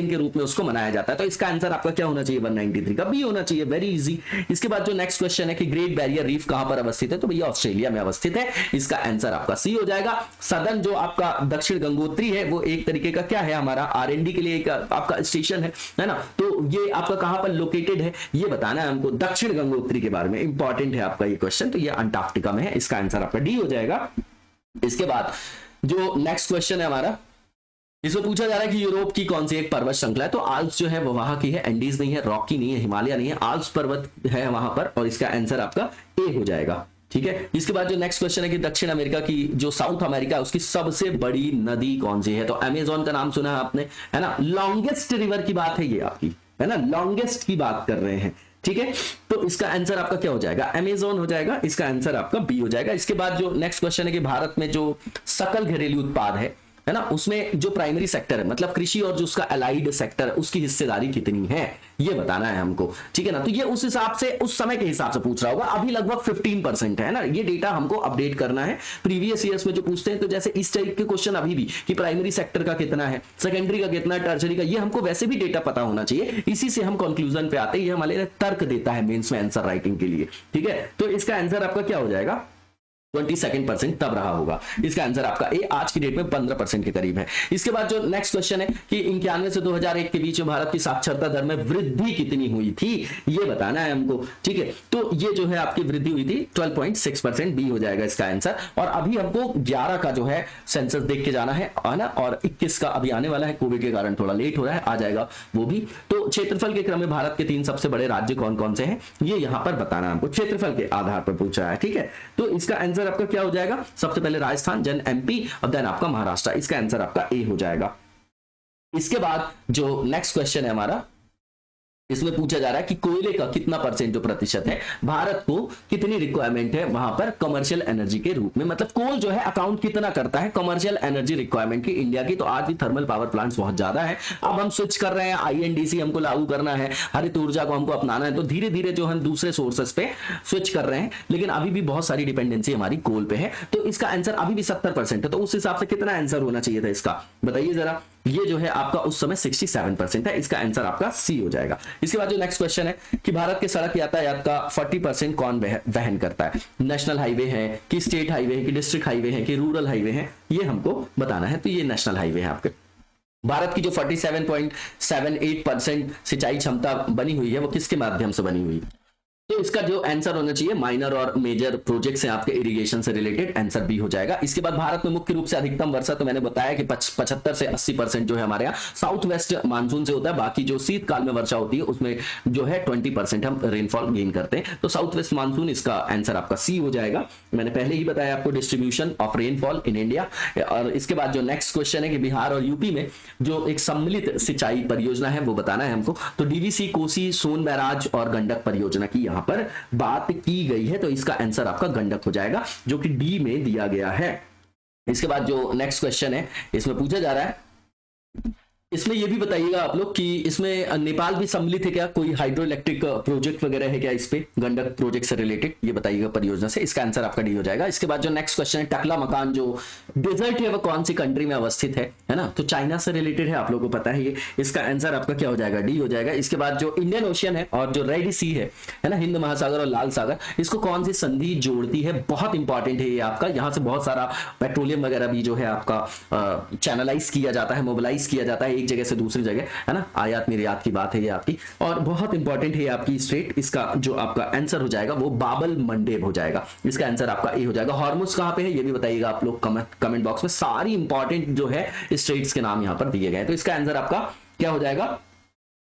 के रूप में उसको मनाया जाता है। तो इसका आंसर आपका क्या होना चाहिए, 193 का बी होना चाहिए, वेरी इजी। इसके बाद जो नेक्स्ट क्वेश्चन है कि ग्रेट बैरियर रीफ कहां पर अवस्थित है, तो भैया ऑस्ट्रेलिया में अवस्थित है। इसका आंसर आपका सी हो जाएगा। सदर्न जो आपका दक्षिण गंगोत्री है वो एक तरीके का क्या है, हमारा आरएनडी के लिए एक आपका स्टेशन है ना। तो ये आपका कहां पर लोकेटेड है ये बताना है हमको, दक्षिण गंगोत्री के बारे में इंपॉर्टेंट है आपका ये क्वेश्चन। तो ये अंटार्कटिका में है, इसका आंसर आपका डी हो जाएगा। इसके बाद जो नेक्स्ट क्वेश्चन है हमारा, इसमें पूछा जा रहा है कि यूरोप की कौन सी एक पर्वत श्रृंखला है। तो आल्प्स जो है वो वहां की है, एंडीज नहीं है, रॉकी नहीं है, हिमालय नहीं है, आल्प्स पर्वत है वहां पर। और इसका आंसर आपका ए हो जाएगा, ठीक है। इसके बाद जो नेक्स्ट क्वेश्चन है कि दक्षिण अमेरिका की जो साउथ अमेरिका है उसकी सबसे बड़ी नदी कौन सी है। तो अमेजोन का नाम सुना है आपने, है ना। लॉन्गेस्ट रिवर की बात है ये आपकी, है ना, लॉन्गेस्ट की बात कर रहे हैं, ठीक है। तो इसका आंसर आपका क्या हो जाएगा, अमेजोन हो जाएगा। इसका आंसर आपका बी हो जाएगा। इसके बाद जो नेक्स्ट क्वेश्चन है कि भारत में जो सकल घरेलू उत्पाद है ना, उसमें जो प्राइमरी सेक्टर है मतलब कृषि और जो उसका अलाइड सेक्टर है उसकी हिस्सेदारी कितनी है ये बताना है हमको, ठीक है ना। तो ये उस हिसाब से उस समय के हिसाब से पूछ रहा होगा। अभी लगभग 15% है ना, ये डेटा हमको अपडेट करना है। प्रीवियस ईयर्स में जो पूछते हैं तो जैसे इस टाइप के क्वेश्चन अभी भी कि प्राइमरी सेक्टर का कितना है, सेकेंडरी का कितना, टर्सरी का, ये हमको वैसे भी डेटा पता होना चाहिए। इसी से हम कंक्लूजन पे आते हैं, ये हमारे लिए तर्क देता है मेंस में आंसर राइटिंग के लिए, ठीक है। तो इसका आंसर आपका क्या हो जाएगा, 22% तब रहा होगा। इसका आंसर आपका ए आज की डेट में 15% के करीब है। इसके बाद जो नेक्स्ट क्वेश्चन है कि 91 से 2001 के बीच में भारत की साक्षरता दर में वृद्धि कितनी हुई थी ये बताना है हमको, ठीक है। तो ये जो है आपकी वृद्धि हुई थी 12.6%, बी हो जाएगा इसका आंसर। और अभी हमको 11 का जो है सेंसस देख के जाना है ना, और 21 का अभी आने वाला है, कोविड के कारण थोड़ा लेट हो रहा है, आ जाएगा वो भी। तो क्षेत्रफल के क्रम में भारत के 3 सबसे बड़े राज्य कौन कौन से हैं ये यहां पर बताना है हमको, क्षेत्रफल के आधार पर पूछ रहा है, ठीक है। तो इसका आंसर आपका क्या हो जाएगा, सबसे पहले राजस्थान, देन एमपी और देन आपका महाराष्ट्र। इसका आंसर आपका ए हो जाएगा। इसके बाद जो नेक्स्ट क्वेश्चन है हमारा, इसमें पूछा जा रहा है कि कोयले का कितना % जो प्रतिशत है, भारत को कितनी रिक्वायरमेंट है वहां पर कमर्शियल एनर्जी के रूप में, मतलब कोल जो है अकाउंट कितना करता है कमर्शियल एनर्जी रिक्वायरमेंट की इंडिया की। तो आज भी थर्मल पावर प्लांट्स बहुत ज्यादा है। अब हम स्विच कर रहे हैं, आईएनडीसी हमको लागू करना है, हरित ऊर्जा को हमको अपनाना है, तो धीरे धीरे जो हम दूसरे सोर्सेस पे स्विच कर रहे हैं, लेकिन अभी भी बहुत सारी डिपेंडेंसी हमारी कोल पे है। तो इसका आंसर अभी भी 70% है। तो उस हिसाब से कितना आंसर होना चाहिए था इसका, बताइए जरा। ये जो है आपका उस समय 67% है। इसका आंसर आपका सी हो जाएगा। इसके बाद जो नेक्स्ट क्वेश्चन है कि भारत के सड़क यातायात का 40% कौन वहन करता है, नेशनल हाईवे है कि स्टेट हाईवे है कि डिस्ट्रिक्ट हाईवे है कि रूरल हाईवे है, ये हमको बताना है। तो ये नेशनल हाईवे है आपके। भारत की जो 47.78% सिंचाई क्षमता बनी हुई है वो किसके माध्यम से बनी हुई है, तो इसका जो आंसर होना चाहिए माइनर और मेजर प्रोजेक्ट्स हैं आपके इरिगेशन से रिलेटेड, आंसर बी हो जाएगा। इसके बाद भारत में मुख्य रूप से अधिकतम वर्षा तो मैंने बताया कि 75 से 80% जो है हमारे यहाँ साउथ वेस्ट मानसून से होता है। बाकी जो शीतकाल में वर्षा होती है उसमें जो है 20% हम रेनफॉल गेन करते हैं। तो साउथ वेस्ट मानसून, इसका आंसर आपका सी हो जाएगा। मैंने पहले ही बताया आपको distribution of rainfall in India. और इसके बाद जो नेक्स्ट क्वेश्चन है कि बिहार और यूपी में जो एक सम्मिलित सिंचाई परियोजना है वो बताना है हमको। तो डीवीसी, कोसी, सोन बैराज और गंडक परियोजना की यहाँ पर बात की गई है। तो इसका आंसर आपका गंडक हो जाएगा जो कि डी में दिया गया है। इसके बाद जो नेक्स्ट क्वेश्चन है इसमें पूछा जा रहा है, इसमें यह भी बताइएगा आप लोग कि इसमें नेपाल भी सम्मिलित है क्या, कोई हाइड्रो इलेक्ट्रिक प्रोजेक्ट वगैरह है क्या इस पे गंडक प्रोजेक्ट से रिलेटेड, ये बताइएगा परियोजना से। इसका आंसर आपका डी हो जाएगा। इसके बाद जो नेक्स्ट क्वेश्चन है, टकला मकान जो डेजर्ट है वो कौन सी कंट्री में अवस्थित है ना, तो चाइना से रिलेटेड है, आप लोगों को पता है ये। इसका आंसर आपका क्या हो जाएगा, डी हो जाएगा। इसके बाद जो इंडियन ओशियन है और जो रेड सी है ना, हिंद महासागर और लाल सागर, इसको कौन सी संधि जोड़ती है, बहुत इंपॉर्टेंट है ये आपका। यहां से बहुत सारा पेट्रोलियम वगैरह भी जो है आपका चैनलाइज किया जाता है, मोबिलाइज किया जाता है एक जगह से दूसरी जगह, है ना, आयात निर्यात की बात है ये आपकी, और बहुत इंपॉर्टेंट है आपकी स्टेट। इसका जो आपका आंसर हो जाएगा वो बाबल मंडेब हो जाएगा। इसका आंसर आपका ए हो जाएगा। हॉर्मुज कहां पे है ये भी बताइएगा आप लोग कमेंट बॉक्स में। सारी इंपॉर्टेंट जो है स्टेट्स के नाम यहां पर दिए गए हैं। तो इसका आंसर आपका क्या हो जाएगा,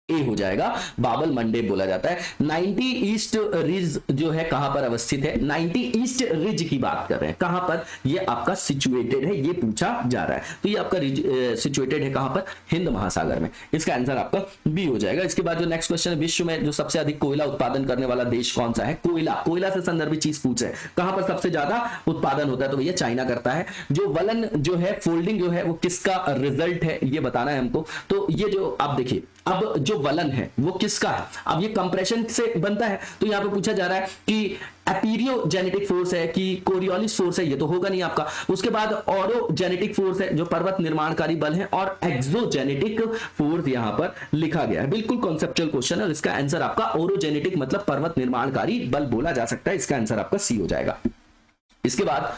ए हो जाएगा, बाबल मंडेब बोला जाता है। 90 ईस्ट रिज जो है कहां पर अवस्थित है, 90 ईस्ट रिज की बात कर रहे हैं, कहां पर ये आपका सिचुएटेड है ये पूछा जा रहा है। तो ये आपका सिचुएटेड है कहां पर, हिंद महासागर में। इसका आंसर आपका बी हो जाएगा। इसके बाद जो नेक्स्ट क्वेश्चन है, विश्व में जो सबसे अधिक कोयला उत्पादन करने वाला देश कौन सा है, कोयला से संदर्भित चीज पूछ रहे हैं, कहां पर सबसे ज्यादा उत्पादन होता है, तो भैया चाइना करता है। जो वलन जो है, फोल्डिंग जो है वो किसका रिजल्ट है ये बताना है हमको। तो ये जो आप देखिए, अब जो वलन है वो किसका है, अब ये कंप्रेशन से बनता है। तो यहां पे पूछा जा रहा है कि एपीरियोजेनेटिक फोर्स है कि कोरियोलिस फोर्स है, ये तो होगा नहीं आपका। उसके बाद ऑरोजेनेटिक फोर्स है जो पर्वत निर्माणकारी बल है, और एक्सोजेनेटिक फोर्स यहां पर लिखा गया है। बिल्कुल कॉन्सेप्चुअल क्वेश्चन है और इसका आंसर आपका ऑरोजेनेटिक मतलब पर्वत निर्माणकारी बल बोला जा सकता है। इसका आंसर आपका सी हो जाएगा। इसके बाद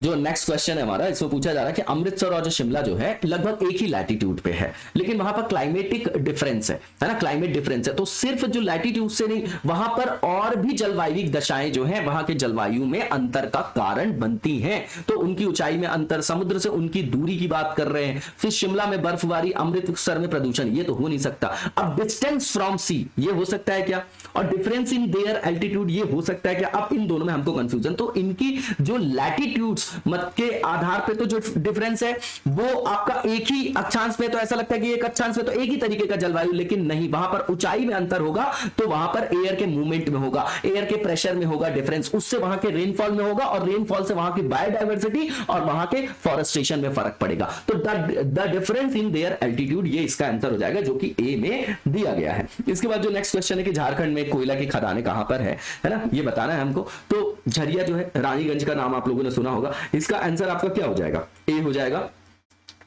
जो नेक्स्ट क्वेश्चन है हमारा, इसमें पूछा जा रहा है कि अमृतसर और जो शिमला जो है लगभग एक ही लैटिट्यूड पे है, लेकिन वहां पर क्लाइमेटिक डिफरेंस है ना, क्लाइमेट डिफरेंस है। तो सिर्फ जो लैटिट्यूड से नहीं, वहां पर और भी जलवायु दशाएं जो है वहां के जलवायु में अंतर का कारण बनती हैं। तो उनकी ऊंचाई में अंतर, समुद्र से उनकी दूरी की बात कर रहे हैं, फिर शिमला में बर्फबारी, अमृतसर में प्रदूषण, ये तो हो नहीं सकता। अब डिस्टेंस फ्रॉम सी ये हो सकता है क्या, और डिफरेंस इन देयर एल्टीट्यूड ये हो सकता है क्या। अब इन दोनों में हमको कंफ्यूजन, तो इनकी जो लैटिट्यूड्स मत के आधार पे तो जो डिफरेंस है वो आपका एक ही अक्षांश में, तो ऐसा लगता है कि एक अक्षांश में तो एक ही तरीके का जलवायु, लेकिन नहीं, वहां पर ऊंचाई में अंतर होगा तो वहां पर एयर के मूवमेंट में होगा, एयर के प्रेशर में होगा डिफरेंस, उससे वहां के रेनफॉल में होगा, और रेनफॉल से वहां की बायोडायवर्सिटी और वहां के फॉरेस्टेशन में फर्क पड़ेगा। तो the difference in their altitude, ये इसका आंसर हो जाएगा जो कि ए में दिया गया है। इसके बाद जो नेक्स्ट क्वेश्चन है कि झारखंड में कोयला की खदानें कहां पर है ना, ये बताना है हमको। तो झरिया जो है, रानीगंज का नाम आप लोगों ने सुना होगा, इसका आंसर आपका क्या हो जाएगा, ए हो जाएगा।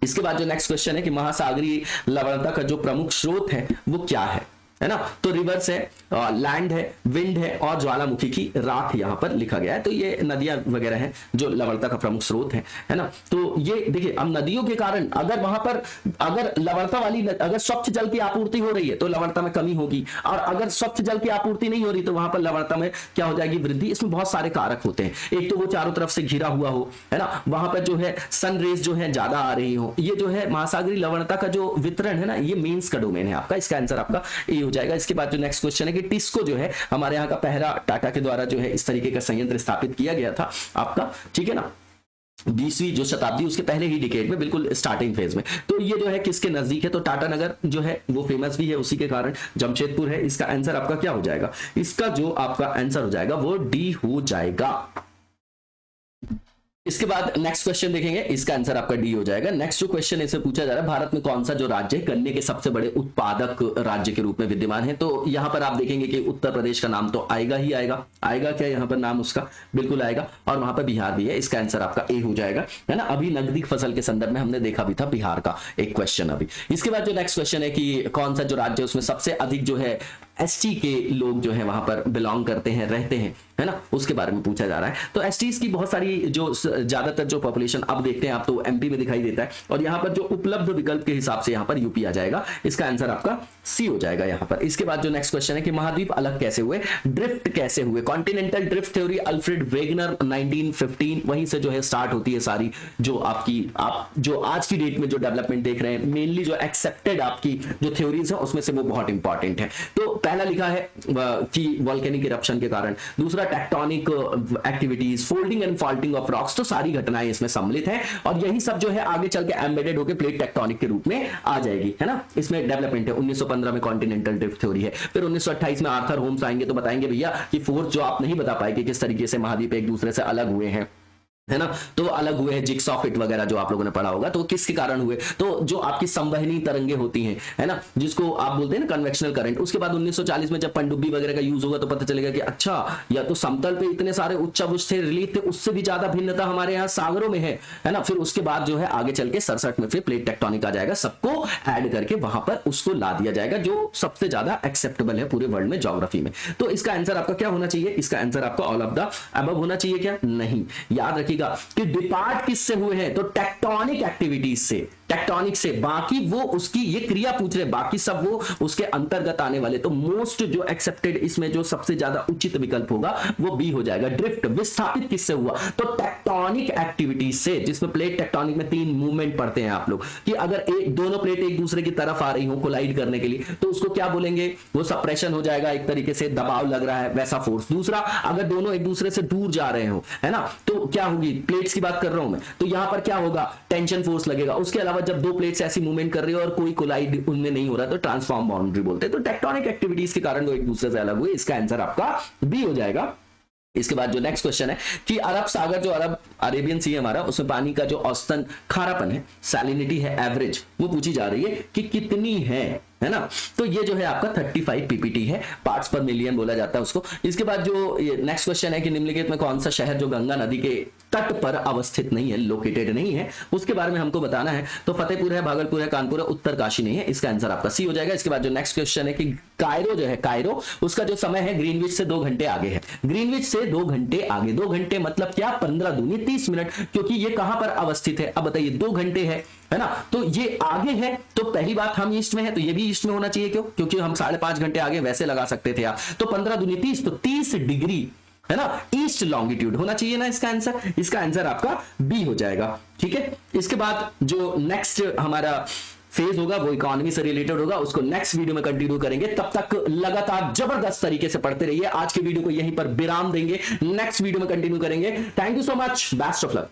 इसके बाद जो नेक्स्ट क्वेश्चन है कि महासागरीय लवणता का जो प्रमुख स्रोत है वो क्या है ना, तो रिवर्स है, लैंड है, विंड है और ज्वालामुखी की राख यहां पर लिखा गया है। तो ये नदियां वगैरह हैं जो लवणता का प्रमुख स्रोत है ना। तो ये देखिए, अब नदियों के कारण अगर वहां पर अगर लवणता वाली, अगर स्वच्छ जल की आपूर्ति हो रही है तो लवणता में कमी होगी, और अगर स्वच्छ जल की आपूर्ति नहीं हो रही तो वहां पर लवणता में क्या हो जाएगी, वृद्धि। इसमें बहुत सारे कारक होते हैं, एक तो वो चारों तरफ से घिरा हुआ हो, है ना, वहां पर जो है सन रेज जो है ज्यादा आ रही हो, ये जो है महासागरीय लवणता का जो वितरण है ना, ये मेंस का डोमेन है आपका। इसका आंसर आपका ए हो जाएगा। इसके बाद जो नेक्स्ट क्वेश्चन है कि टिस्को जो है हमारे यहाँ का पहला टाटा के द्वारा जो है इस तरीके का संयंत्र स्थापित किया गया था आपका, ठीक है ना, 20वीं जो शताब्दी उसके पहले ही डिकेड में, बिल्कुल स्टार्टिंग फेज में। तो ये जो है किसके नजदीक है, तो टाटा नगर जो है वो फेमस भी है उसी के कारण, जमशेदपुर है। इसका आंसर आपका क्या हो जाएगा, इसका जो आपका आंसर हो जाएगा वो डी हो जाएगा। इसके बाद नेक्स्ट क्वेश्चन देखेंगे, इसका आंसर आपका डी हो जाएगा। नेक्स्ट जो क्वेश्चन इससे पूछा जा रहा है, भारत में कौन सा जो राज्य गन्ने के सबसे बड़े उत्पादक राज्य के रूप में विद्यमान है। तो यहां पर आप देखेंगे कि उत्तर प्रदेश का नाम तो आएगा ही आएगा, आएगा क्या यहां पर नाम उसका, बिल्कुल आएगा, और वहां पर बिहार भी है। इसका आंसर आपका ए हो जाएगा, है ना। अभी नकदी फसल के संदर्भ में हमने देखा भी था बिहार का एक क्वेश्चन अभी। इसके बाद जो नेक्स्ट क्वेश्चन है कि कौन सा जो राज्य है उसमें सबसे अधिक जो है एसटी के लोग जो है वहां पर बिलोंग करते हैं, रहते हैं, है ना, उसके बारे में पूछा जा रहा है। तो एसटीज की बहुत सारी जो ज्यादातर जो पॉपुलेशन अब देखते हैं आप, तो एमपी में दिखाई देता है, और यहाँ पर जो उपलब्ध विकल्प के हिसाब से यहाँ पर यूपी आ जाएगा। इसका आंसर आपका सी हो जाएगा यहां पर। इसके बाद जो नेक्स्ट क्वेश्चन है कि महाद्वीप अलग कैसे हुए, ड्रिफ्ट कैसे हुए। Continental drift theory Alfred Wegener 1915, वहीं से जो है स्टार्ट होती है सारी जो आप जो आज की डेट में जो डेवलपमेंट देख रहे हैं, मेनली जो एक्सेप्टेड आपकी जो थ्योरीज है उसमें से वो बहुत इंपॉर्टेंट है। तो पहला लिखा है कि वॉल्केनिक इरप्शन के कारण, दूसरा tectonic activities, folding and faulting of rocks, तो सारी घटनाएं इसमें सम्मिलित है और यही सब जो है आगे चल के एम्बेडेड होकर प्लेट टेक्टोनिक के रूप में आ जाएगी, है ना। इसमें डेवलपमेंट है। 1915 में कॉन्टिनेंटल ड्रिफ्ट थ्योरी है। फिर 1928 में आर्थर होम्स आएंगे तो बताएंगे भैया कि फोर्स जो आप नहीं बता पाए कि किस तरीके से महाद्वीप एक दूसरे से अलग हुए हैं, है ना। तो अलग हुए हैं, जिक्सॉ फिट वगैरह जो आप लोगों ने पढ़ा होगा, तो किसके कारण हुए, तो जो आपकी संवहनी तरंगे होती हैं, है ना, जिसको आप बोलते हैं ना कन्वेक्शनल करंट। उसके बाद 1940 में जब पनडुब्बी वगैरह का यूज होगा तो पता चलेगा कि अच्छा, या तो समतल पे इतने सारे उच्चावुच थे, रिलीफ थे, उससे भी ज्यादा भिन्नता हमारे यहाँ सागरों में है ना। फिर उसके बाद जो है आगे चल के 67 में फिर प्लेट टेक्टोनिक आ जाएगा, सबको ऐड करके वहां पर उसको ला दिया जाएगा जो सबसे ज्यादा एक्सेप्टेबल है पूरे वर्ल्ड में ज्योग्राफी में। तो इसका आंसर आपका क्या होना चाहिए, इसका आंसर आपका ऑल ऑफ द अबव होना चाहिए क्या, नहीं। याद रखिएगा कि पार्ट किससे हुए हैं, तो टेक्टोनिक एक्टिविटीज से, टेक्टोनिक से। बाकी वो उसकी ये क्रिया पूछ रहे, बाकी सब वो उसके अंतर्गत आने वाले। तो मोस्ट जो एक्सेप्टेड इसमें जो सबसे ज्यादा उचित विकल्प होगा वो बी हो जाएगा। ड्रिफ्ट विस्थापित किससे हुआ, तो टेक्टोनिक एक्टिविटीज से, जिसमें प्लेट टेक्टोनिक में 3 मूवमेंट पढ़ते हैं आप लोग कि अगर दोनों प्लेट एक दूसरे की तरफ आ रही हो कोलाइड करने के लिए तो उसको क्या बोलेंगे, वो सप्रेशन हो जाएगा, एक तरीके से दबाव लग रहा है वैसा फोर्स। दूसरा, अगर दोनों एक दूसरे से दूर जा रहे हो, है ना, तो क्या होगी, प्लेट्स की बात कर रहा हूं मैं, तो यहां पर क्या होगा, टेंशन फोर्स लगेगा। उसके अलावा जब दो प्लेट्स ऐसी मूवमेंट कर रही है और कोई कोलाइड उनमें नहीं हो रहा तो ट्रांसफॉर्म बाउंड्री बोलते हैं। तो टेक्टोनिक एक्टिविटीज के कारण वो एक दूसरे से अलग हुए, इसका आंसर आपका बी हो जाएगा। इसके बाद जो नेक्स्ट क्वेश्चन है कि अरब सागर, जो अरेबियन सी है हमारा, उसमें पानी का जो औसतन खारापन है, सैलिनिटी है एवरेज, वो पूछी जा रही है कि कितनी है ना। तो ये जो है आपका 35 पीपीटी है, पार्ट्स पर मिलियन बोला जाता है उसको। इसके बाद जो नेक्स्ट क्वेश्चन है कि निम्नलिखित में कौन सा शहर जो गंगा नदी के तट पर अवस्थित नहीं है, लोकेटेड नहीं है, उसके बारे में हमको बताना है। तो फतेहपुर है, भागलपुर है, कानपुर है, उत्तरकाशी नहीं है, इसका आंसर आपका सी हो जाएगा। इसके बाद जो नेक्स्ट क्वेश्चन है कि कायरो जो है, कायरो, उसका जो समय है ग्रीनविच से 2 घंटे आगे है। ग्रीनविच से 2 घंटे आगे, 2 घंटे मतलब क्या, 15 दूनी 30 मिनट, क्योंकि ये कहां पर अवस्थित है, अब बताइए, 2 घंटे है ना, तो ये आगे है। तो पहली बात, हम ईस्ट में है तो ये भी ईस्ट में होना चाहिए, क्यों, क्योंकि हम 5.5 घंटे आगे वैसे लगा सकते थे आप। तो 15 दूनी 30, तो 30 डिग्री, है ना, ईस्ट लॉन्गिट्यूड होना चाहिए ना इसका आंसर। इसका आंसर आपका बी हो जाएगा, ठीक है। इसके बाद जो नेक्स्ट हमारा फेज होगा वो इकोनॉमी से रिलेटेड होगा, उसको नेक्स्ट वीडियो में कंटिन्यू करेंगे। तब तक लगातार जबरदस्त तरीके से पढ़ते रहिए। आज के वीडियो को यहीं पर विराम देंगे, नेक्स्ट वीडियो में कंटिन्यू करेंगे। Thank you so much, best of luck.